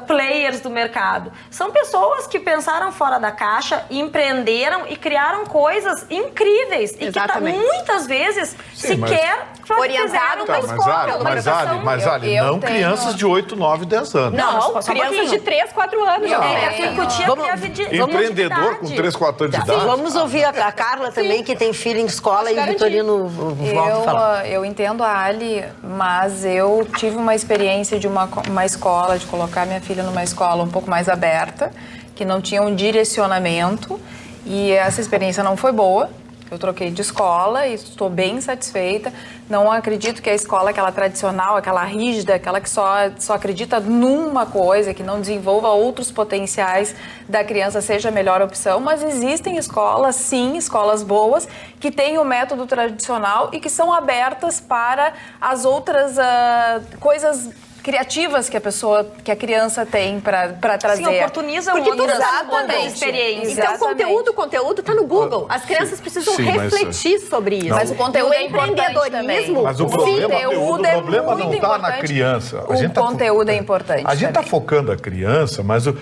players do mercado? São pessoas que pensaram fora da caixa, empreenderam e criaram coisas incríveis. Exatamente. E que muitas vezes sequer orientado na escola. Mas Ali, não crianças de 8, 9, 10 anos. Não, crianças de 3, 4 anos. Empreendedor com 3, 4 anos de idade. Vamos ouvir a Carla também, que tem filho em escola, e o Vitorino volta a falar. Eu entendo a Ali, mas eu tive uma experiência de uma escola, de colocar minha filha numa escola um pouco mais aberta, que não tinha um direcionamento, e essa experiência não foi boa. Eu troquei de escola e estou bem satisfeita. Não acredito que a escola, aquela tradicional, aquela rígida, aquela que só acredita numa coisa, que não desenvolva outros potenciais da criança, seja a melhor opção. Mas existem escolas, sim, escolas boas, que têm o método tradicional e que são abertas para as outras coisas criativas que a criança tem para trazer. Sim, oportunizam outras experiências. Então, o conteúdo está no Google. As crianças precisam refletir sobre isso. Mas o conteúdo é importante também. Mas o problema não está na criança. O conteúdo é importante. A gente está focando a criança, mas tem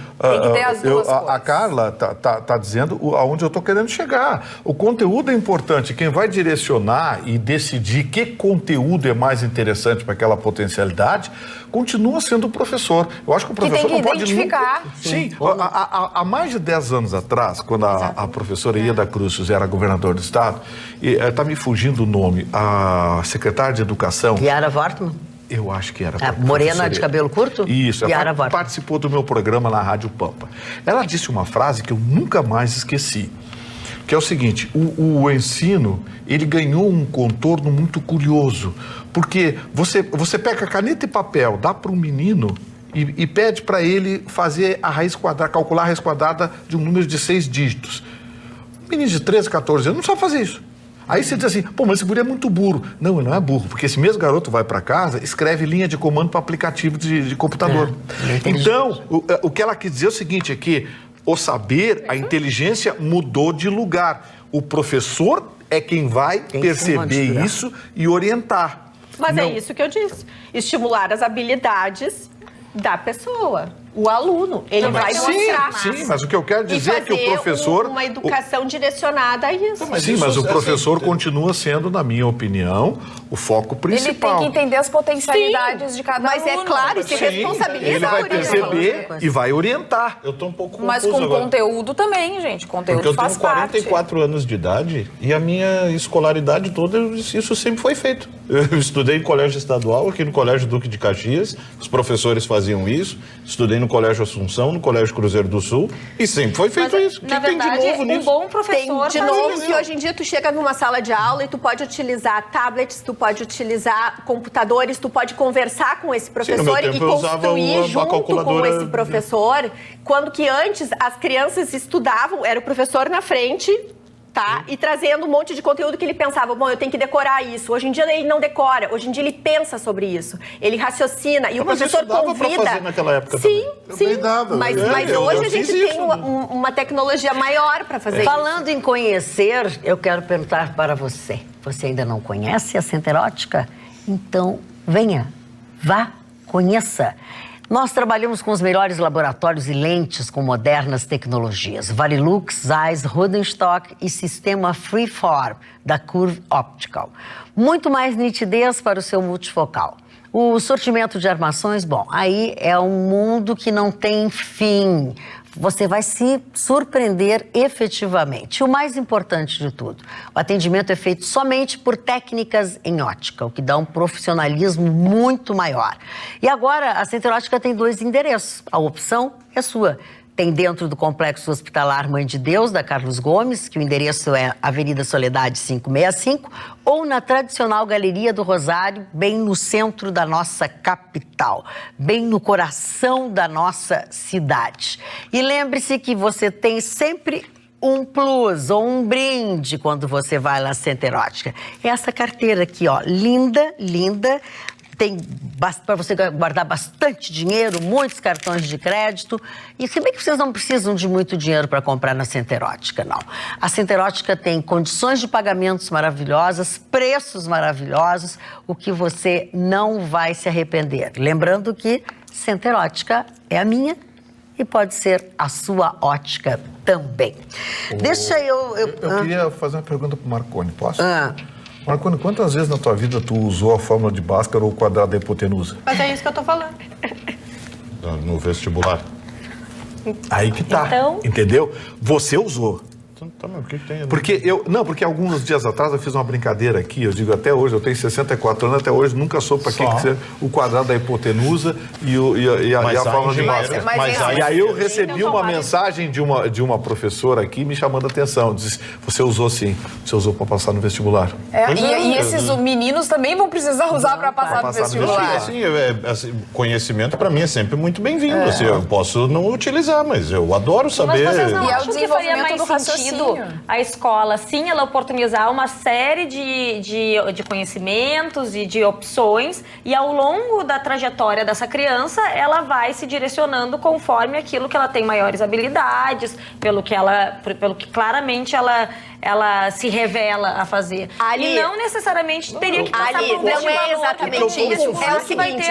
que ter as duas coisas. A Carla tá dizendo aonde eu estou querendo chegar. O conteúdo é importante. Quem vai direcionar e decidir que conteúdo é mais interessante para aquela potencialidade continua sendo o professor. Eu acho que o professor não pode identificar. Sim. Há mais de 10 anos atrás, quando a professora Ieda Cruz era governadora do estado, está me fugindo o nome, a secretária de Educação... Yara Wortmann? Eu acho que era. Morena de cabelo curto? Isso, ela participou do meu programa na Rádio Pampa. Ela disse uma frase que eu nunca mais esqueci, que é o seguinte: o ensino, ele ganhou um contorno muito curioso, porque você pega caneta e papel, dá para um menino e pede para ele fazer a raiz quadrada, calcular a raiz quadrada de um número de 6 dígitos. Um menino de 13, 14 anos não sabe fazer isso. Aí você diz assim, pô, mas esse guri é muito burro. Não, ele não é burro, porque esse mesmo garoto vai para casa, escreve linha de comando para aplicativo de computador. Então, o que ela quis dizer é o seguinte, é que o saber, a inteligência mudou de lugar. O professor é quem vai perceber isso e orientar. Mas é isso que eu disse. Estimular as habilidades da pessoa. O aluno, ele vai mostrar. Sim, mas o que eu quero dizer é que o professor... uma educação direcionada a isso. Mas o professor continua sendo, na minha opinião, o foco principal. Ele tem que entender as potencialidades de cada aluno. Mas é claro, se responsabiliza. Ele vai perceber e vai orientar. Eu estou um pouco confuso Mas com agora. Conteúdo também, gente. Conteúdo faz parte. Porque eu tenho 44 anos de idade e a minha escolaridade toda, isso sempre foi feito. Eu estudei em colégio estadual, aqui no Colégio Duque de Caxias, os professores faziam isso. Estudei no Colégio Assunção, no Colégio Cruzeiro do Sul, e sempre foi feito isso. Na verdade, tem de novo nisso? Bom professor tem de novo que hoje em dia tu chega numa sala de aula e tu pode utilizar tablets, tu pode utilizar computadores, tu pode conversar com esse professor e construir junto com esse professor, quando que antes as crianças estudavam, era o professor na frente, tá? E trazendo um monte de conteúdo que ele pensava, bom, eu tenho que decorar isso. Hoje em dia ele não decora, hoje em dia ele pensa sobre isso. Ele raciocina e o professor convida. Pra fazer naquela época sim, também. sim. Mas hoje a gente tem uma tecnologia maior para fazer isso. Falando em conhecer, eu quero perguntar para você. Você ainda não conhece a Centerótica? Então, venha, vá, conheça. Nós trabalhamos com os melhores laboratórios e lentes com modernas tecnologias. Varilux, Zeiss, Rodenstock e sistema Freeform da Curve Optical. Muito mais nitidez para o seu multifocal. O sortimento de armações, bom, aí é um mundo que não tem fim. Você vai se surpreender efetivamente. O mais importante de tudo, o atendimento é feito somente por técnicas em ótica, o que dá um profissionalismo muito maior. E agora, a Centerótica tem 2 endereços. A opção é sua. Tem dentro do Complexo Hospitalar Mãe de Deus, da Carlos Gomes, que o endereço é Avenida Soledade 565, ou na tradicional Galeria do Rosário, bem no centro da nossa capital, bem no coração da nossa cidade. E lembre-se que você tem sempre um plus ou um brinde quando você vai lá na Center Ótica. Essa carteira aqui, ó, linda, linda. Tem para você guardar bastante dinheiro, muitos cartões de crédito. E se bem que vocês não precisam de muito dinheiro para comprar na Center Ótica, não. A Center Ótica tem condições de pagamentos maravilhosas, preços maravilhosos, o que você não vai se arrepender. Lembrando que Center Ótica é a minha e pode ser a sua ótica também. Deixa eu queria fazer uma pergunta para o Marconi, posso? Marconi, quantas vezes na tua vida tu usou a fórmula de Bhaskara ou o quadrado da hipotenusa? Mas é isso que eu tô falando. No vestibular. Aí que tá, então... entendeu? Você usou. Tá, mas o que tem? Porque alguns dias atrás eu fiz uma brincadeira aqui, eu digo até hoje, eu tenho 64 anos, até hoje nunca soube para que ser o quadrado da hipotenusa e a fórmula de Bhaskara. E aí eu recebi uma mensagem de uma professora aqui me chamando a atenção, disse, você usou sim, você usou para passar no vestibular. E esses meninos também vão precisar usar para passar no vestibular. Assim, conhecimento para mim é sempre muito bem-vindo, assim, eu posso não utilizar, mas eu adoro saber. Mas vocês não e é o acham que faria desenvolvimento mais do sentido a escola, sim, ela oportunizar uma série de conhecimentos e de opções, e ao longo da trajetória dessa criança, ela vai se direcionando conforme aquilo que ela tem maiores habilidades, pelo que claramente ela se revela a fazer. Ali, e não necessariamente teria que passar por um não é exatamente isso. É o seguinte,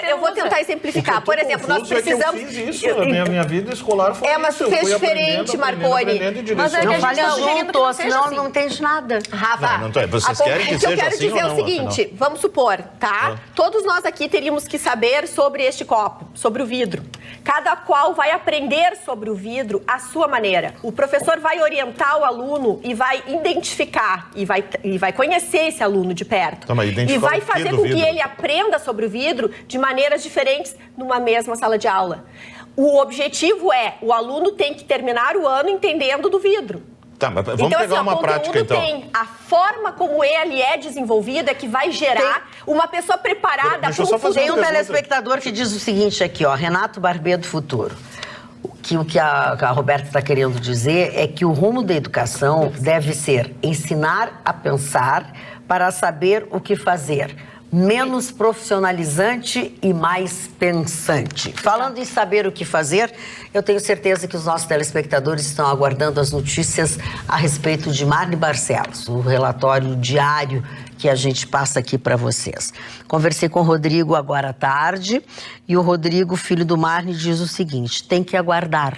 eu vou tentar exemplificar. Por exemplo, nós precisamos... Eu fiz isso, a minha vida escolar foi mas tu fez diferente, Marconi. Mas é que não a gente fale junto, senão assim. não entende nada. Rafa, vocês querem que seja eu quero assim dizer ou não, o seguinte, vamos supor, tá? Todos nós aqui teríamos que saber sobre este copo, sobre o vidro. Cada qual vai aprender sobre o vidro à sua maneira. O professor vai orientar o aluno e vai identificar e vai conhecer esse aluno de perto. E vai fazer com que ele aprenda sobre o vidro de maneiras diferentes numa mesma sala de aula. O objetivo é, o aluno tem que terminar o ano entendendo do vidro. Tá, mas vamos pegar uma prática, então. Tem a forma como ele é desenvolvido é que vai gerar uma pessoa preparada para o futuro. Tem um telespectador que diz o seguinte aqui, ó, Renato Barbedo Futuro. O que a Roberta está querendo dizer é que o rumo da educação deve ser ensinar a pensar para saber o que fazer. Menos profissionalizante e mais pensante. Falando em saber o que fazer, eu tenho certeza que os nossos telespectadores estão aguardando as notícias a respeito de Marne Barcelos, o relatório diário que a gente passa aqui para vocês. Conversei com o Rodrigo agora à tarde e o Rodrigo, filho do Marne, diz o seguinte, tem que aguardar.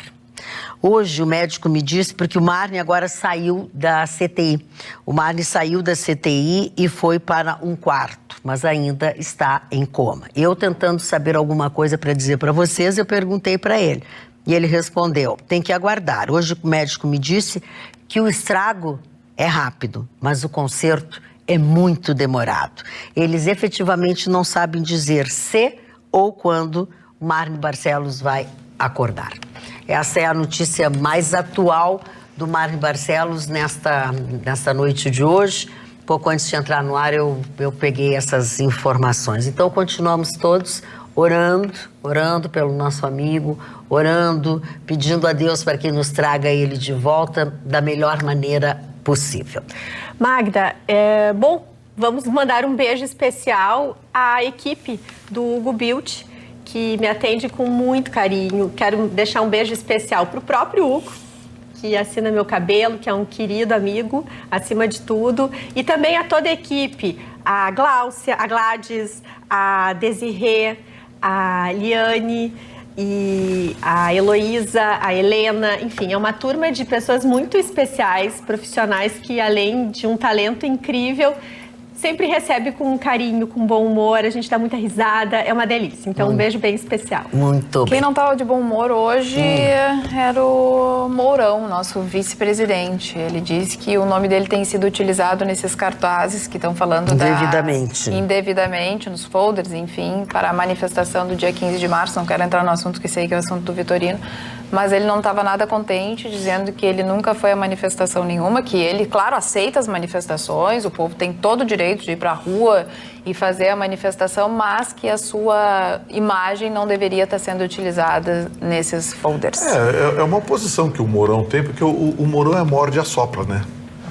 Hoje o médico me disse, porque o Marne agora saiu da CTI. O Marne saiu da CTI e foi para um quarto, mas ainda está em coma. Eu tentando saber alguma coisa para dizer para vocês, eu perguntei para ele. E ele respondeu, tem que aguardar. Hoje o médico me disse que o estrago é rápido, mas o conserto é muito demorado. Eles efetivamente não sabem dizer se ou quando o Marne Barcelos vai acordar. Essa é a notícia mais atual do Marne Barcelos nesta noite de hoje. Pouco antes de entrar no ar, eu peguei essas informações. Então, continuamos todos orando pelo nosso amigo, orando, pedindo a Deus para que nos traga ele de volta da melhor maneira possível. Magda, vamos mandar um beijo especial à equipe do Hugo Bilt, que me atende com muito carinho. Quero deixar um beijo especial para o próprio Hugo, que assina meu cabelo, que é um querido amigo, acima de tudo. E também a toda a equipe, a Gláucia, a Gladys, a Desirê, a Liane e a Heloísa, a Helena. Enfim, é uma turma de pessoas muito especiais, profissionais, que além de um talento incrível, sempre recebe com carinho, com bom humor, a gente dá muita risada, é uma delícia. Então, um beijo bem especial. Muito bem. Quem não estava de bom humor hoje era o Mourão, nosso vice-presidente. Ele disse que o nome dele tem sido utilizado nesses cartazes que estão falando indevidamente, nos folders, enfim, para a manifestação do dia 15 de março. Não quero entrar no assunto, que sei que é o assunto do Vitorino, mas ele não estava nada contente, dizendo que ele nunca foi a manifestação nenhuma, que ele, claro, aceita as manifestações, o povo tem todo o direito de ir para a rua e fazer a manifestação, mas que a sua imagem não deveria estar sendo utilizada nesses folders. É uma posição que o Mourão tem, porque o Mourão é morde e assopra, né?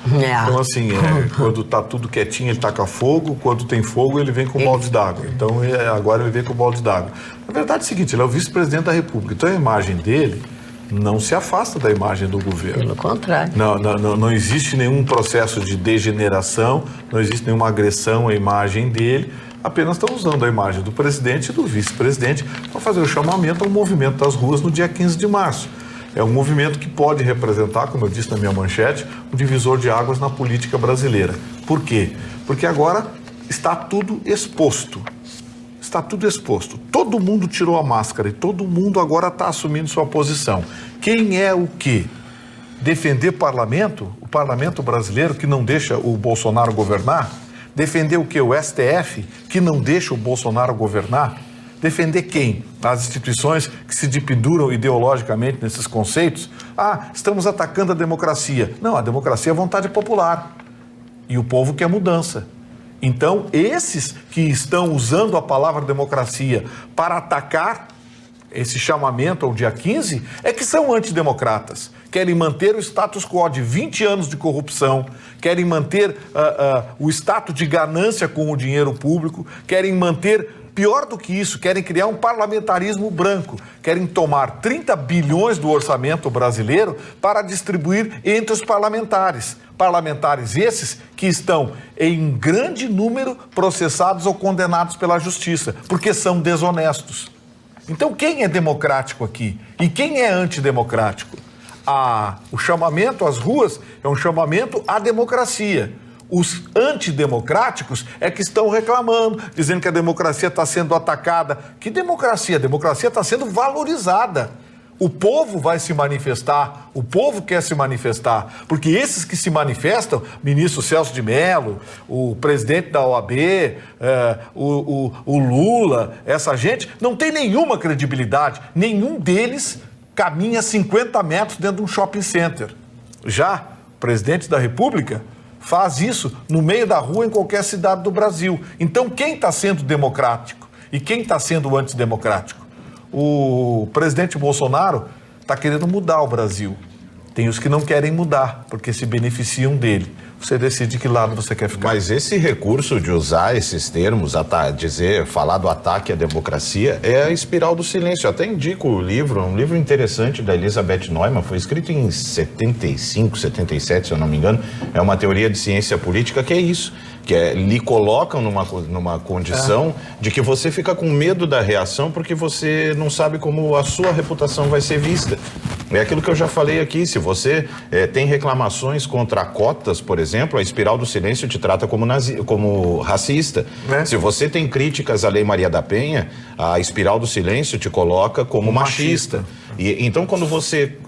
Então, assim, quando tá tudo quietinho, ele taca fogo, quando tem fogo, ele vem com balde d'água. Então, agora ele vem com balde d'água. Na verdade é o seguinte, ele é o vice-presidente da República, então a imagem dele não se afasta da imagem do governo. Pelo contrário. Não existe nenhum processo de degeneração, não existe nenhuma agressão à imagem dele, apenas estão usando a imagem do presidente e do vice-presidente para fazer o chamamento ao movimento das ruas no dia 15 de março. É um movimento que pode representar, como eu disse na minha manchete, um divisor de águas na política brasileira. Por quê? Porque agora está tudo exposto. Está tudo exposto. Todo mundo tirou a máscara e todo mundo agora está assumindo sua posição. Quem é o quê? Defender parlamento? O parlamento brasileiro que não deixa o Bolsonaro governar? Defender o quê? O STF que não deixa o Bolsonaro governar? Defender quem? As instituições que se dependuram ideologicamente nesses conceitos? Estamos atacando a democracia. Não, a democracia é vontade popular. E o povo quer mudança. Então, esses que estão usando a palavra democracia para atacar esse chamamento ao dia 15, é que são antidemocratas. Querem manter o status quo de 20 anos de corrupção, querem manter o status de ganância com o dinheiro público, querem manter... Pior do que isso, querem criar um parlamentarismo branco, querem tomar 30 bilhões do orçamento brasileiro para distribuir entre os parlamentares. Parlamentares esses que estão em grande número processados ou condenados pela justiça, porque são desonestos. Então quem é democrático aqui? E quem é antidemocrático? O chamamento às ruas é um chamamento à democracia. Os antidemocráticos é que estão reclamando, dizendo que a democracia está sendo atacada. Que democracia? A democracia está sendo valorizada. O povo vai se manifestar, o povo quer se manifestar, porque esses que se manifestam, ministro Celso de Mello, o presidente da OAB, o Lula, essa gente, não tem nenhuma credibilidade. Nenhum deles caminha 50 metros dentro de um shopping center. Já o presidente da República faz isso no meio da rua em qualquer cidade do Brasil. Então, quem está sendo democrático e quem está sendo antidemocrático? O presidente Bolsonaro está querendo mudar o Brasil. Tem os que não querem mudar, porque se beneficiam dele. Você decide que lado você quer ficar. Mas esse recurso de usar esses termos, falar do ataque à democracia, é a espiral do silêncio. Eu até indico o livro, um livro interessante da Elizabeth Neumann, foi escrito em 75, 77, se eu não me engano. É uma teoria de ciência política que é isso, lhe colocam numa condição de que você fica com medo da reação porque você não sabe como a sua reputação vai ser vista. É aquilo que eu já falei aqui, se você tem reclamações contra cotas, por exemplo, a espiral do silêncio te trata como racista. Se você tem críticas à Lei Maria da Penha, a espiral do silêncio te coloca como machista. E então, quando você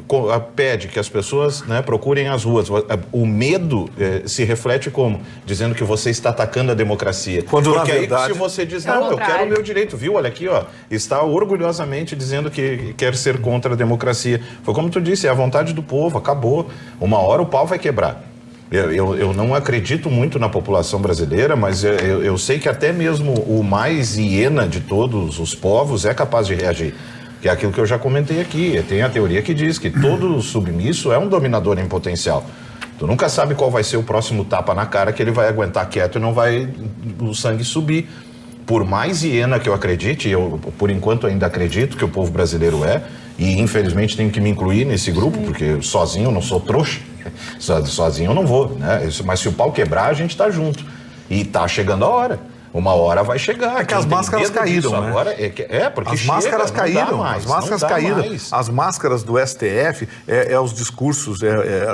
pede que as pessoas procurem as ruas, o medo se reflete como? Dizendo que você está atacando a democracia. Quando, porque aí, se você diz, não, eu quero o meu direito, viu? Olha aqui, ó, está orgulhosamente dizendo que quer ser contra a democracia. Foi como tu disse, é a vontade do povo, acabou. Uma hora o pau vai quebrar. Eu não acredito muito na população brasileira, mas eu sei que até mesmo o mais hiena de todos os povos é capaz de reagir. Que é aquilo que eu já comentei aqui. Tem a teoria que diz que todo submisso é um dominador em potencial. Tu nunca sabe qual vai ser o próximo tapa na cara que ele vai aguentar quieto e não vai o sangue subir. Por mais hiena que eu acredite, eu por enquanto ainda acredito que o povo brasileiro e infelizmente tenho que me incluir nesse grupo, porque sozinho eu não sou trouxa, sozinho eu não vou, né? Mas se o pau quebrar, a gente tá junto. E tá chegando a hora. Uma hora vai chegar. É que as máscaras caíram, né? Agora porque as máscaras caíram. As máscaras caíram. As máscaras do STF, os discursos,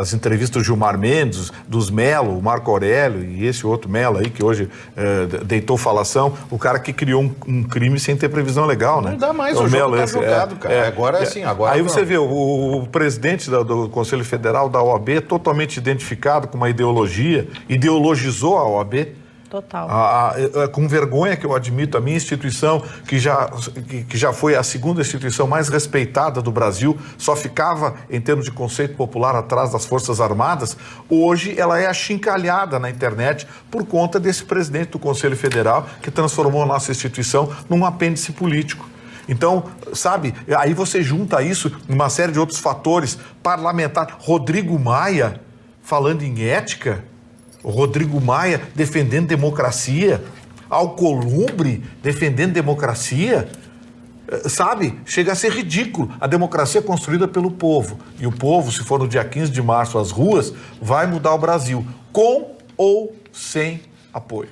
as entrevistas do Gilmar Mendes, dos Mello, o Marco Aurélio e esse outro Mello aí que hoje deitou falação, o cara que criou um crime sem ter previsão legal, né? Não dá mais, o jogo tá jogado, cara. Agora é assim, agora... Aí você vê o presidente do Conselho Federal da OAB totalmente identificado com uma ideologia, ideologizou a OAB. Total. Com vergonha que eu admito, a minha instituição, que já foi a segunda instituição mais respeitada do Brasil, só ficava, em termos de conceito popular, atrás das Forças Armadas, hoje ela é achincalhada na internet por conta desse presidente do Conselho Federal que transformou a nossa instituição num apêndice político. Então, sabe, aí você junta isso numa série de outros fatores, parlamentar. Rodrigo Maia falando em ética, Rodrigo Maia defendendo democracia, Alcolumbre defendendo democracia, sabe? Chega a ser ridículo. A democracia é construída pelo povo. E o povo, se for no dia 15 de março às ruas, vai mudar o Brasil, com ou sem apoio.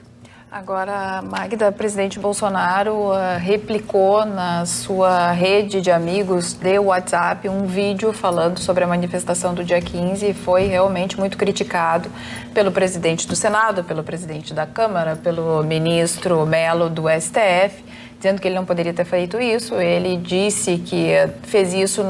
Agora, Magda, o presidente Bolsonaro replicou na sua rede de amigos de WhatsApp um vídeo falando sobre a manifestação do dia 15 e foi realmente muito criticado pelo presidente do Senado, pelo presidente da Câmara, pelo ministro Mello do STF, dizendo que ele não poderia ter feito isso. Ele disse que fez isso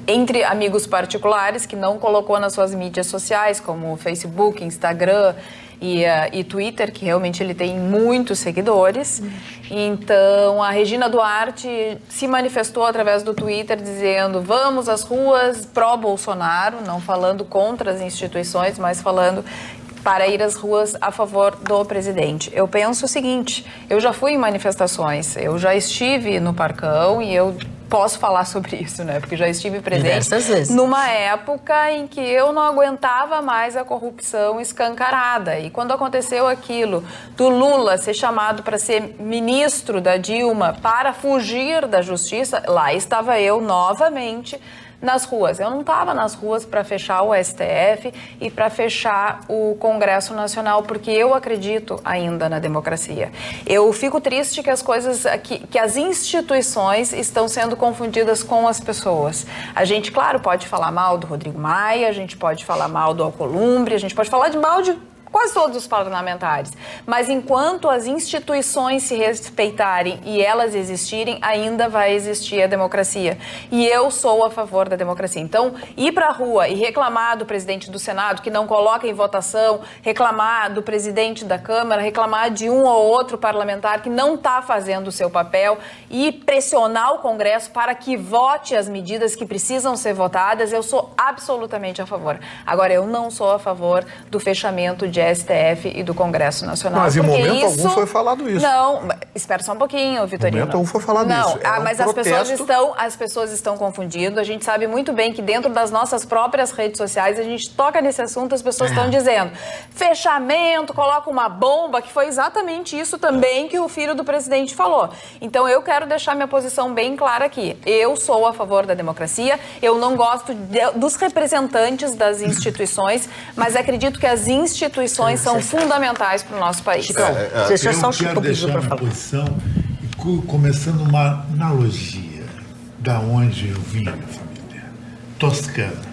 entre amigos particulares, que não colocou nas suas mídias sociais, como Facebook, Instagram e Twitter, que realmente ele tem muitos seguidores. Então, a Regina Duarte se manifestou através do Twitter dizendo: vamos às ruas pró-Bolsonaro, não falando contra as instituições, mas falando para ir às ruas a favor do presidente. Eu penso o seguinte, eu já fui em manifestações, eu já estive no Parcão e eu posso falar sobre isso, né? Porque já estive presente numa época em que eu não aguentava mais a corrupção escancarada. E quando aconteceu aquilo do Lula ser chamado para ser ministro da Dilma para fugir da justiça, lá estava eu novamente nas ruas. Eu não estava nas ruas para fechar o STF e para fechar o Congresso Nacional, porque eu acredito ainda na democracia. Eu fico triste que as coisas, que as instituições estão sendo confundidas com as pessoas. A gente, claro, pode falar mal do Rodrigo Maia, a gente pode falar mal do Alcolumbre, a gente pode falar mal de quase todos os parlamentares. Mas enquanto as instituições se respeitarem e elas existirem, ainda vai existir a democracia. E eu sou a favor da democracia. Então, ir para a rua e reclamar do presidente do Senado, que não coloca em votação, reclamar do presidente da Câmara, reclamar de um ou outro parlamentar que não está fazendo o seu papel e pressionar o Congresso para que vote as medidas que precisam ser votadas, eu sou absolutamente a favor. Agora, eu não sou a favor do fechamento de STF e do Congresso Nacional. Mas em momento algum foi falado isso. Não, espera só um pouquinho, Vitorino. Em momento algum foi falado isso. Não, mas as pessoas estão confundindo. A gente sabe muito bem que dentro das nossas próprias redes sociais, a gente toca nesse assunto, as pessoas estão dizendo fechamento, coloca uma bomba, que foi exatamente isso também que o filho do presidente falou. Então, eu quero deixar minha posição bem clara aqui. Eu sou a favor da democracia, eu não gosto dos representantes das instituições, mas acredito que as instituições são fundamentais para o nosso país. Deixa só o Chico pedir para falar. Posição, começando uma analogia da onde eu vim, minha família, Toscana.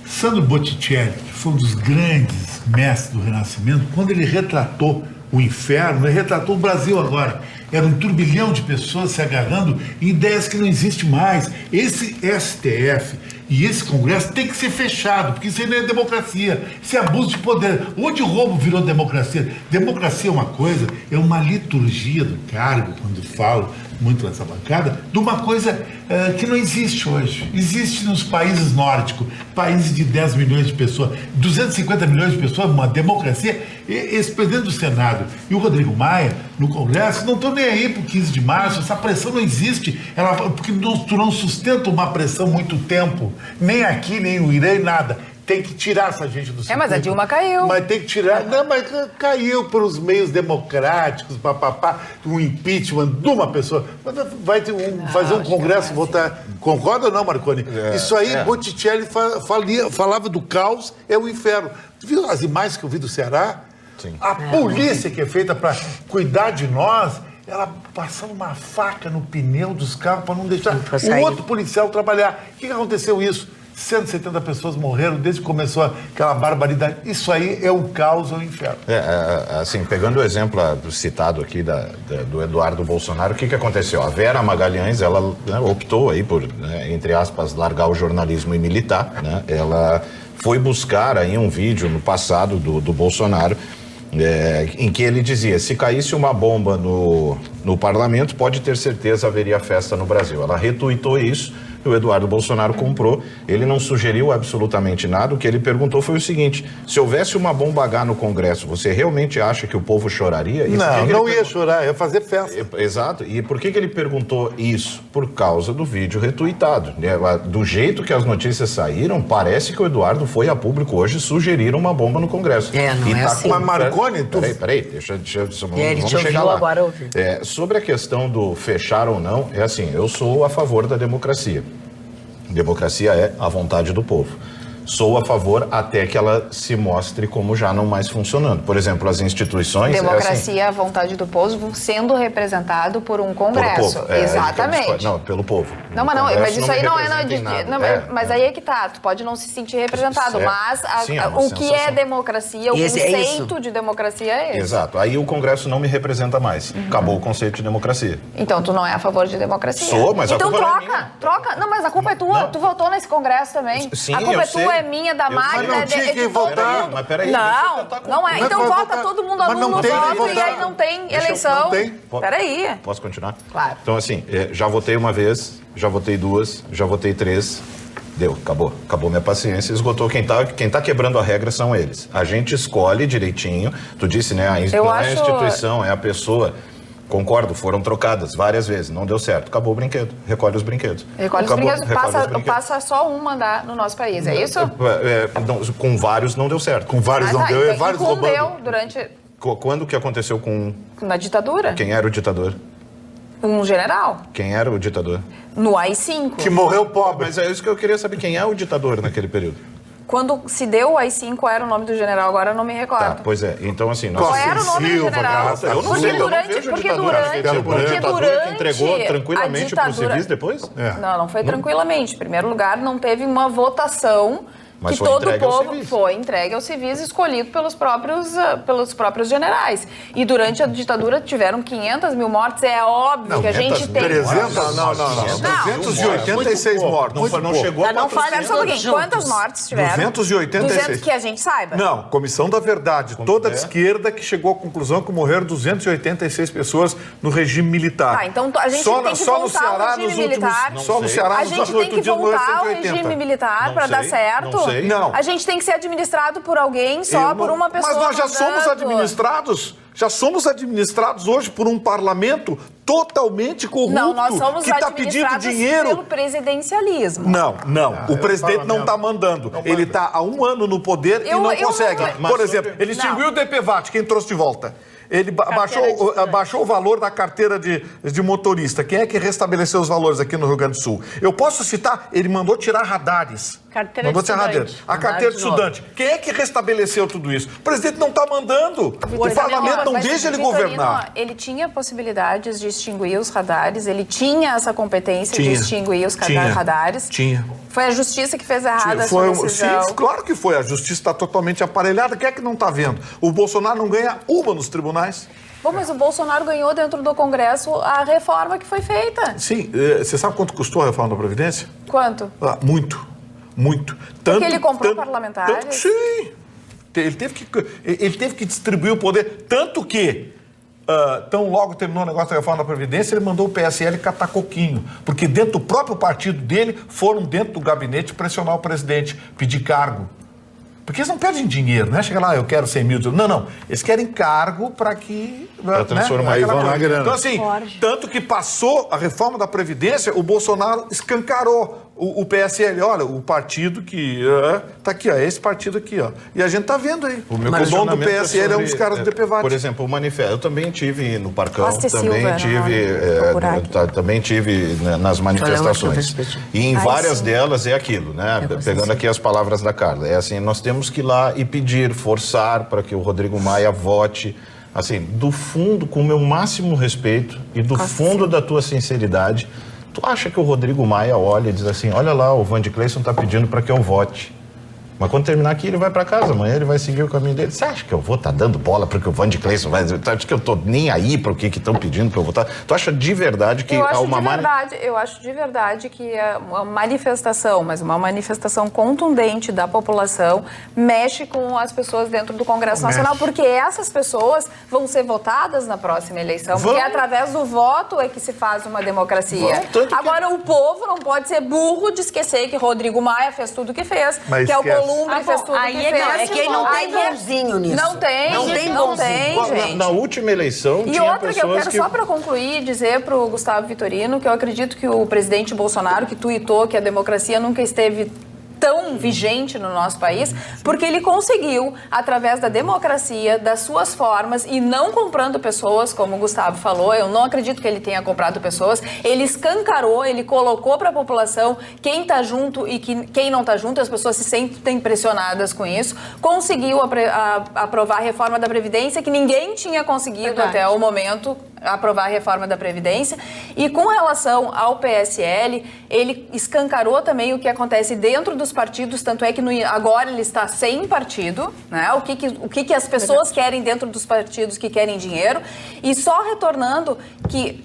Sandro Botticelli, que foi um dos grandes mestres do Renascimento, quando ele retratou o inferno, ele retratou o Brasil agora. Era um turbilhão de pessoas se agarrando em ideias que não existem mais. Esse STF e esse Congresso tem que ser fechado, porque isso aí não é democracia, isso é abuso de poder. Onde o roubo virou democracia? Democracia é uma coisa, é uma liturgia do cargo, quando falo muito nessa bancada, de uma coisa que não existe hoje. Existe nos países nórdicos, países de 10 milhões de pessoas, 250 milhões de pessoas, uma democracia. Esse presidente do Senado e o Rodrigo Maia, no Congresso, não estão nem aí para o 15 de março, essa pressão não existe, porque tu não sustenta uma pressão muito tempo, nem aqui, nem no Irã, nada. Tem que tirar essa gente do sistema. Mas a Dilma caiu. Mas tem que tirar. Não, mas caiu por os meios democráticos, papapá, um impeachment de uma pessoa. Vai ter fazer um congresso, votar. Concorda ou não, Marconi? Isso aí, Botticelli falava do caos, é o inferno. Tu viu as imagens que eu vi do Ceará? Sim. A polícia que é feita para cuidar de nós, ela passando uma faca no pneu dos carros para não deixar o outro policial trabalhar. O que aconteceu isso? 170 pessoas morreram desde que começou aquela barbaridade. Isso aí é o caos, é o inferno. Assim, pegando o exemplo citado aqui do Eduardo Bolsonaro, o que aconteceu? A Vera Magalhães, ela optou aí por, entre aspas, largar o jornalismo e militar, né? Ela foi buscar aí um vídeo no passado do Bolsonaro, em que ele dizia, se caísse uma bomba no parlamento, pode ter certeza haveria festa no Brasil. Ela retuitou isso, e o Eduardo Bolsonaro comprou. Ele não sugeriu absolutamente nada. O que ele perguntou foi o seguinte: se houvesse uma bomba H no Congresso, você realmente acha que o povo choraria? Não ia chorar, ia fazer festa. Exato. E por que ele perguntou isso? Por causa do vídeo retuitado, né? Do jeito que as notícias saíram, parece que o Eduardo foi a público hoje sugerir uma bomba no Congresso. Não é assim. Mas Marconi... Peraí, deixa vamos chegar lá. Agora ouvir. Sobre a questão do fechar ou não, é assim, eu sou a favor da democracia. Democracia é a vontade do povo. Sou a favor até que ela se mostre como já não mais funcionando. Por exemplo, as instituições... Democracia é a vontade do povo sendo representado por um Congresso. Por povo. Exatamente. Não, pelo povo. Mas isso aí não é... Mas aí é que tá, tu pode não se sentir representado, mas o que é democracia, o conceito de democracia é esse. Exato. Aí o Congresso não me representa mais. Acabou o conceito de democracia. Então tu não é a favor de democracia. Sou, mas então a culpa não é minha. troca. Não, mas a culpa é tua. Não. Tu votou nesse Congresso também. Sim, a culpa é tua, sei. é minha, da Magda, não tinha quem votar. Mas peraí, não é. Então vota todo mundo, aluno voto, e aí não tem eleição. Peraí. Posso continuar? Claro. Então, assim, já votei uma vez, já votei duas, já votei três. Deu, acabou minha paciência, esgotou. Quem tá quebrando a regra são eles. A gente escolhe direitinho. Tu disse, né? Não é a instituição, é a pessoa. Concordo, foram trocadas várias vezes, não deu certo. Acabou o brinquedo, recolhe os brinquedos. Recolhe os brinquedos, passa só um mandato no nosso país, é isso? Com vários não deu certo. Com vários não deu, e vários roubando. Deu durante... Quando que aconteceu com... Na ditadura. Quem era o ditador? Um general. Quem era o ditador? No AI-5. Que morreu pobre. Mas é isso que eu queria saber, quem é o ditador naquele período? Quando se deu o AI-5, era o nome do general, agora eu não me recordo. Tá, pois é. Então, assim... Qual era o nome do general? Eu não sei, eu não vejo ditadura que entregou tranquilamente para os civis depois? Não foi tranquilamente. Em primeiro lugar, não teve uma votação... Mas que todo o povo foi entregue aos civis, escolhido pelos próprios generais. E durante a ditadura tiveram 500 mil mortes. É óbvio que a gente tem... 300? Não. 286 mortes. Não chegou a 400. Quantas mortes tiveram? 286. 200 que a gente saiba. Não, Comissão da Verdade. Toda de esquerda que chegou à conclusão que morreram 286 pessoas no regime militar. Tá, então a gente tem que voltar ao regime militar. Só no Ceará, a gente tem que voltar ao regime militar para dar certo. Não. A gente tem que ser administrado por alguém, só por uma pessoa. Mas nós já somos administrados. Já somos administrados hoje por um parlamento totalmente corrupto. Não, nós somos que está pedindo dinheiro pelo presidencialismo. Não. O presidente não está mandando. Ele está há 1 ano no poder e não consegue. Por exemplo, ele extinguiu o DPVAT, quem trouxe de volta? Ele baixou o valor da carteira de motorista. Quem é que restabeleceu os valores aqui no Rio Grande do Sul? Eu posso citar, ele mandou tirar radares. Carteira de estudante. A carteira de estudante. Quem é que restabeleceu tudo isso? O presidente não está mandando. O parlamento não deixa ele governar. Ele tinha possibilidades de extinguir os radares, ele tinha essa competência de extinguir os radares. Tinha. Foi a justiça que fez errada essa decisão. Sim, claro que foi. A justiça está totalmente aparelhada. Quem é que não está vendo? O Bolsonaro não ganha uma nos tribunais. Bom, mas o Bolsonaro ganhou dentro do Congresso a reforma que foi feita. Sim. Você sabe quanto custou a reforma da Previdência? Quanto? Muito. Porque ele comprou parlamentares? Sim. Ele teve que distribuir o poder. Tanto que... tão logo terminou o negócio da reforma da Previdência, ele mandou o PSL catar coquinho, porque dentro do próprio partido dele foram dentro do gabinete pressionar o presidente, pedir cargo. Porque eles não pedem dinheiro, né? Chega lá, eu quero 100 mil. Não. Eles querem cargo para que... Para transformar aí na grana. Então, assim, tanto que passou a reforma da Previdência, o Bolsonaro escancarou o PSL. Olha, o partido que... tá aqui, ó. Esse partido aqui, ó. E a gente tá vendo aí. O dono do PSL é um dos caras do DPVAT. Por exemplo, o manifesto. Eu também tive no Parcão. Também tive nas manifestações. E em várias delas é aquilo, né? Pegando aqui as palavras da Carla. É assim, nós temos que ir lá e pedir, forçar para que o Rodrigo Maia vote. Assim, do fundo, com o meu máximo respeito e do fundo da tua sinceridade, tu acha que o Rodrigo Maia olha e diz assim, olha lá, o Vandy Cleison está pedindo para que eu vote. Mas quando terminar aqui, ele vai para casa. Amanhã ele vai seguir o caminho dele. Você acha que eu vou estar dando bola para que o Vandy Cleison vai... Tu acha que eu tô nem aí para o que estão pedindo para eu votar? Tu acha de verdade que há uma... Eu acho de verdade que é uma manifestação, mas uma manifestação contundente da população mexe com as pessoas dentro do Congresso Nacional, porque essas pessoas vão ser votadas na próxima eleição, porque através do voto é que se faz uma democracia. Agora, o povo não pode ser burro de esquecer que Rodrigo Maia fez tudo o que fez, que é o Columbre fez tudo o que fez. É que ele não tem bonzinho nisso. Não tem, gente. Na última eleição, e outra que eu quero só para concluir, dizer para o Gustavo Vitorino que eu acredito que o presidente Bolsonaro, que tuitou que a democracia nunca esteve tão vigente no nosso país, porque ele conseguiu, através da democracia, das suas formas, e não comprando pessoas, como o Gustavo falou, eu não acredito que ele tenha comprado pessoas, ele escancarou, ele colocou para a população quem está junto e quem não está junto, as pessoas se sentem pressionadas com isso, conseguiu aprovar a reforma da Previdência, que ninguém tinha conseguido até o momento aprovar a reforma da Previdência, e com relação ao PSL, ele escancarou também o que acontece dentro dos partidos, tanto é que agora ele está sem partido, né? O que as pessoas querem dentro dos partidos que querem dinheiro, e só retornando que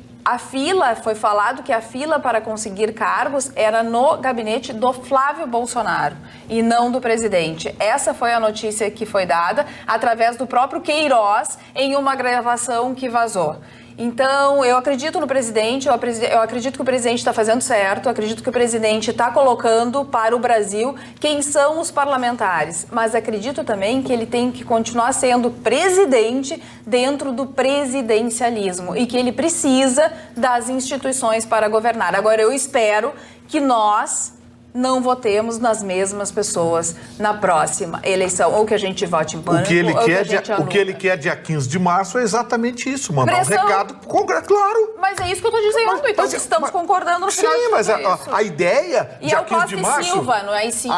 foi falado que a fila para conseguir cargos era no gabinete do Flávio Bolsonaro e não do presidente. Essa foi a notícia que foi dada através do próprio Queiroz em uma gravação que vazou. Então, eu acredito no presidente, eu acredito que o presidente está fazendo certo, eu acredito que o presidente está colocando para o Brasil quem são os parlamentares, mas acredito também que ele tem que continuar sendo presidente dentro do presidencialismo e que ele precisa das instituições para governar. Agora, eu espero que nós não votemos nas mesmas pessoas na próxima eleição, ou que a gente vote em pânico, o que ele quer dia 15 de março é exatamente isso, mandar um recado pro Congresso, claro. Mas é isso que eu estou dizendo, então estamos concordando no final de tudo isso. Sim, mas a ideia, e dia 15 de março... Silva, não é I5.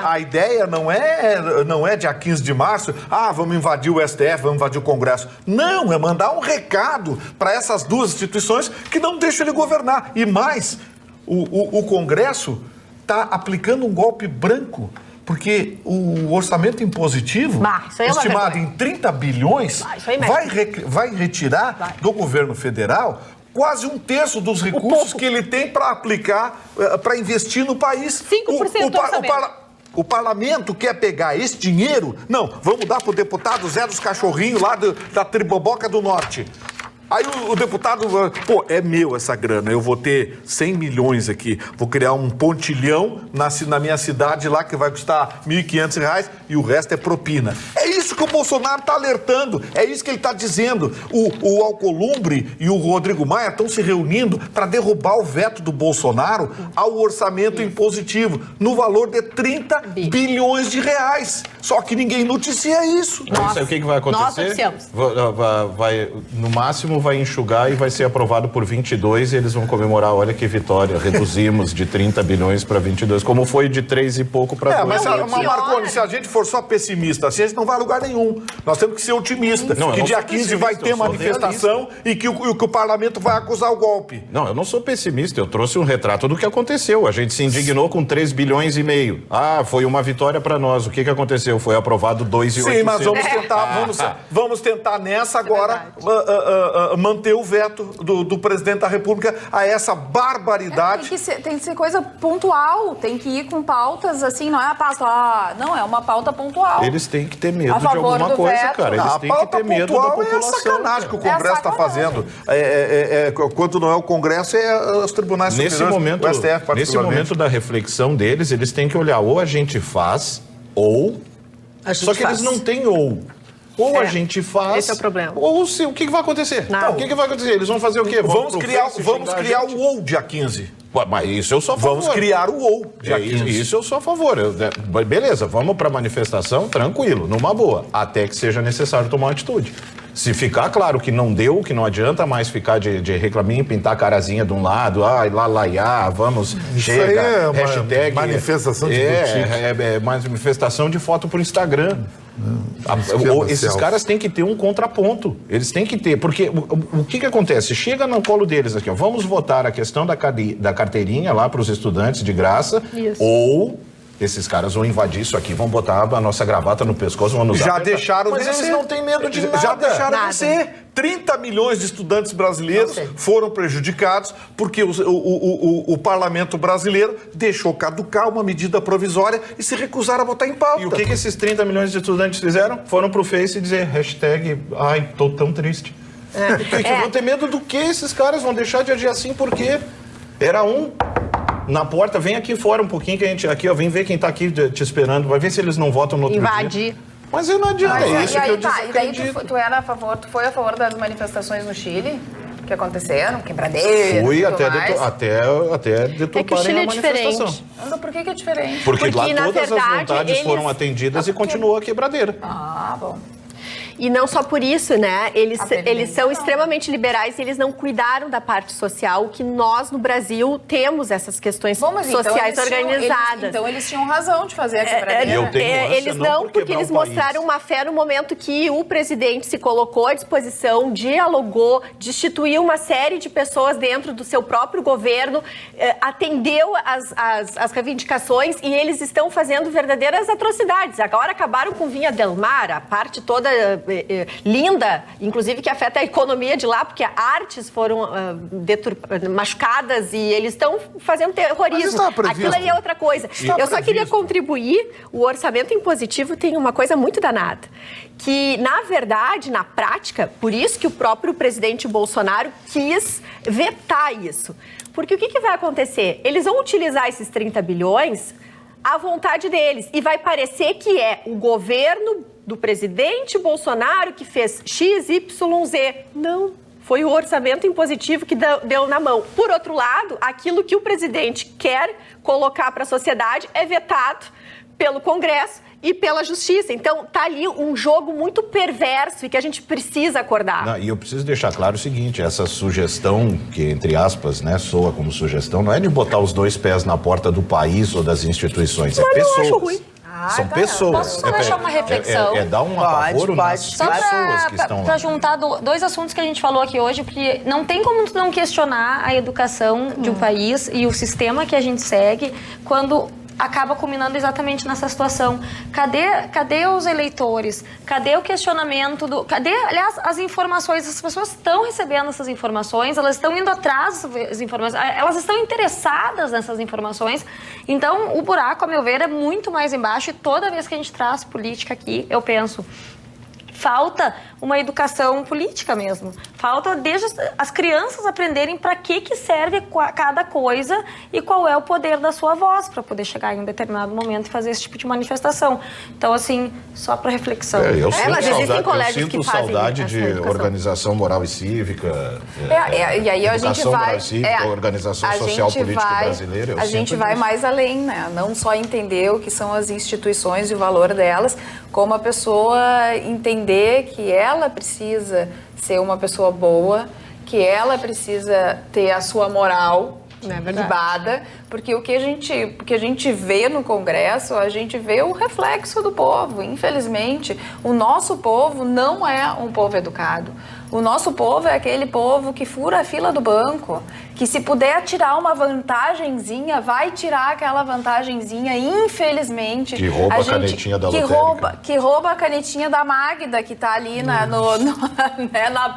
A ideia não é dia 15 de março, vamos invadir o STF, vamos invadir o Congresso. Não, é mandar um recado para essas duas instituições que não deixam ele governar. E mais, o Congresso está aplicando um golpe branco, porque o orçamento impositivo, estimado em 30 bilhões, vai retirar do governo federal quase 1/3 dos recursos que ele tem para aplicar, para investir no país. 5% do orçamento. O parlamento quer pegar esse dinheiro? Não, vamos dar para o deputado Zé dos Cachorrinhos lá da Triboboca do Norte. Aí o deputado, é meu essa grana, eu vou ter 100 milhões aqui, vou criar um pontilhão na minha cidade lá que vai custar R$1.500 e o resto é propina. É isso que o Bolsonaro está alertando, é isso que ele está dizendo. O Alcolumbre e o Rodrigo Maia estão se reunindo para derrubar o veto do Bolsonaro ao orçamento impositivo, no valor de 30 bilhões de reais. Só que ninguém noticia isso. Sabe o que vai acontecer? Nós noticiamos. No máximo vai enxugar e vai ser aprovado por 22 e eles vão comemorar, olha que vitória, reduzimos de 30 bilhões para 22, como foi de 3 e pouco para 2. Mas Marconi, se a gente for só pessimista assim, a gente não vai a lugar nenhum. Nós temos que ser otimistas, que dia 15 vai ter manifestação e que o parlamento vai acusar o golpe. Não, eu não sou pessimista, eu trouxe um retrato do que aconteceu. A gente se indignou com 3 bilhões e meio. Foi uma vitória para nós. O que aconteceu? Foi aprovado 2,800. Sim, mas vamos tentar nessa agora manter o veto do presidente da República a essa barbaridade. Tem que ser coisa pontual, tem que ir com pautas assim, não é a pauta, não, é uma pauta pontual. Eles têm que ter medo de alguma coisa, veto. Cara. Eles têm que ter medo da população. É sacanagem que o Congresso está fazendo. Quando não é o Congresso, é os tribunais superiores, o STF particularmente. Nesse momento da reflexão deles, eles têm que olhar, ou a gente faz, ou... Só que eles não têm ou. Ou a gente faz... Esse é o problema. Ou o que vai acontecer? Então, o que vai acontecer? Eles vão fazer o quê? Vamos criar o ou dia 15. Mas isso eu sou a favor. Vamos criar o ou dia 15. Isso eu sou a favor. Beleza, vamos para a manifestação, tranquilo, numa boa. Até que seja necessário tomar uma atitude. Se ficar claro que não deu, que não adianta mais ficar de reclaminho, pintar a carazinha de um lado, vamos, isso chega, aí hashtag... manifestação de manifestação de foto pro Instagram. Esses caras têm que ter um contraponto. Eles têm que ter, porque o que acontece? Chega no colo deles aqui, vamos votar a questão da carteirinha lá para os estudantes de graça, ou esses caras vão invadir isso aqui, vão botar a nossa gravata no pescoço, vão nos Já deixaram Mas vencer. eles não têm medo de nada. Já deixaram Nada. vencer. 30 milhões de estudantes brasileiros foram prejudicados porque o parlamento brasileiro deixou caducar uma medida provisória e se recusaram a botar em pauta. E o que esses 30 milhões de estudantes fizeram? Foram pro Face dizer hashtag, ai, tô tão triste. Vão ter medo do que esses caras? Vão deixar de agir assim porque era um na porta, vem aqui fora um pouquinho que a gente, aqui ó, vem ver quem tá aqui te esperando, vai ver se eles não votam no outro Invadir. dia. Mas não adianta, é isso que eu desacredito. E daí tu foi a favor das manifestações no Chile? Que aconteceram, quebradeira. Fui até deturparem Chile é a manifestação. diferente. Por que é diferente? Porque lá na todas verdade, as vontades foram atendidas e continuou a quebradeira. Ah, bom. E não só por isso, né? Eles são extremamente liberais e eles não cuidaram da parte social, que nós no Brasil temos essas questões sociais organizadas. Então eles tinham razão de fazer a quebradeira. Eu tenho Eles não, porque eles mostraram uma fé no momento que o presidente se colocou à disposição, dialogou, destituiu uma série de pessoas dentro do seu próprio governo, atendeu as reivindicações e eles estão fazendo verdadeiras atrocidades. Agora acabaram com Vinha del Mar, a parte toda linda, inclusive que afeta a economia de lá, porque artes foram machucadas e eles estão fazendo terrorismo. Aquilo aí é outra coisa. Eu só queria contribuir, o orçamento impositivo tem uma coisa muito danada, que na verdade, na prática, por isso que o próprio presidente Bolsonaro quis vetar isso. Porque o que vai acontecer? Eles vão utilizar esses 30 bilhões à vontade deles e vai parecer que é o governo do presidente Bolsonaro que fez XYZ. Não, foi o orçamento impositivo que deu na mão. Por outro lado, aquilo que o presidente quer colocar para a sociedade é vetado pelo Congresso e pela Justiça. Então, tá ali um jogo muito perverso e que a gente precisa acordar. Não, e eu preciso deixar claro o seguinte, essa sugestão, que entre aspas, né, soa como sugestão, não é de botar os dois pés na porta do país ou das instituições, é pessoas. Não acho ruim. São pessoas. Posso só deixar uma reflexão? É dar um apavoro nas pessoas que estão lá. Para juntar dois assuntos que a gente falou aqui hoje, porque não tem como tu não questionar a educação de um país e o sistema que a gente segue quando acaba culminando exatamente nessa situação. Cadê os eleitores? Cadê o questionamento? Cadê, aliás, as informações? As pessoas estão recebendo essas informações, elas estão indo atrás das informações, elas estão interessadas nessas informações. Então, o buraco, a meu ver, é muito mais embaixo e toda vez que a gente traz política aqui, eu penso, falta uma educação política mesmo. Falta desde as crianças aprenderem para que serve cada coisa e qual é o poder da sua voz para poder chegar em um determinado momento e fazer esse tipo de manifestação. Então, assim, só para reflexão. Eu sinto saudade de organização moral e cívica. E aí a gente vai... Moral e cívica, organização social política brasileira. A gente vai mais além, né? Não só entender o que são as instituições e o valor delas, como a pessoa entender que ela precisa ser uma pessoa boa, que ela precisa ter a sua moral libada, porque o que a gente vê no Congresso, a gente vê o reflexo do povo. Infelizmente, o nosso povo não é um povo educado. O nosso povo é aquele povo que fura a fila do banco, que se puder tirar uma vantagenzinha, vai tirar aquela vantagenzinha, infelizmente. Que rouba a canetinha da lotérica. Que rouba a canetinha da Magda, que tá ali na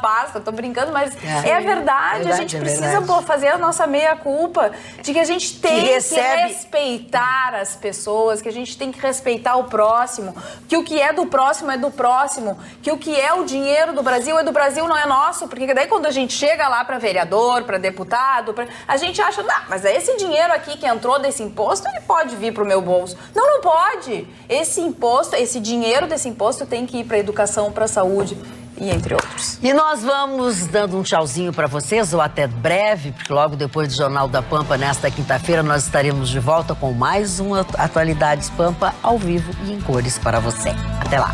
pasta. Tô brincando, mas é verdade. A gente precisa fazer a nossa meia-culpa de que a gente tem que respeitar as pessoas, que a gente tem que respeitar o próximo, que o que é do próximo é do próximo, que o que é o dinheiro do Brasil é do Brasil, não é nosso, porque daí quando a gente chega lá para vereador, para deputado, a gente acha, não, mas esse dinheiro aqui que entrou desse imposto, ele pode vir para o meu bolso. Não pode. Esse imposto, esse dinheiro desse imposto tem que ir para a educação, para a saúde e entre outros. E nós vamos dando um tchauzinho para vocês, ou até breve, porque logo depois do Jornal da Pampa, nesta quinta-feira, nós estaremos de volta com mais uma Atualidades Pampa ao vivo e em cores para você. Até lá.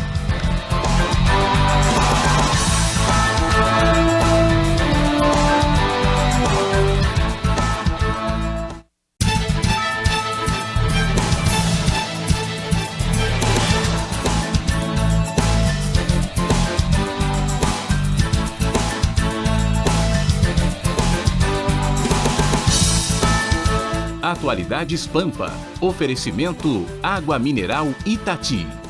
Atualidades Pampa. Oferecimento Água Mineral Itati.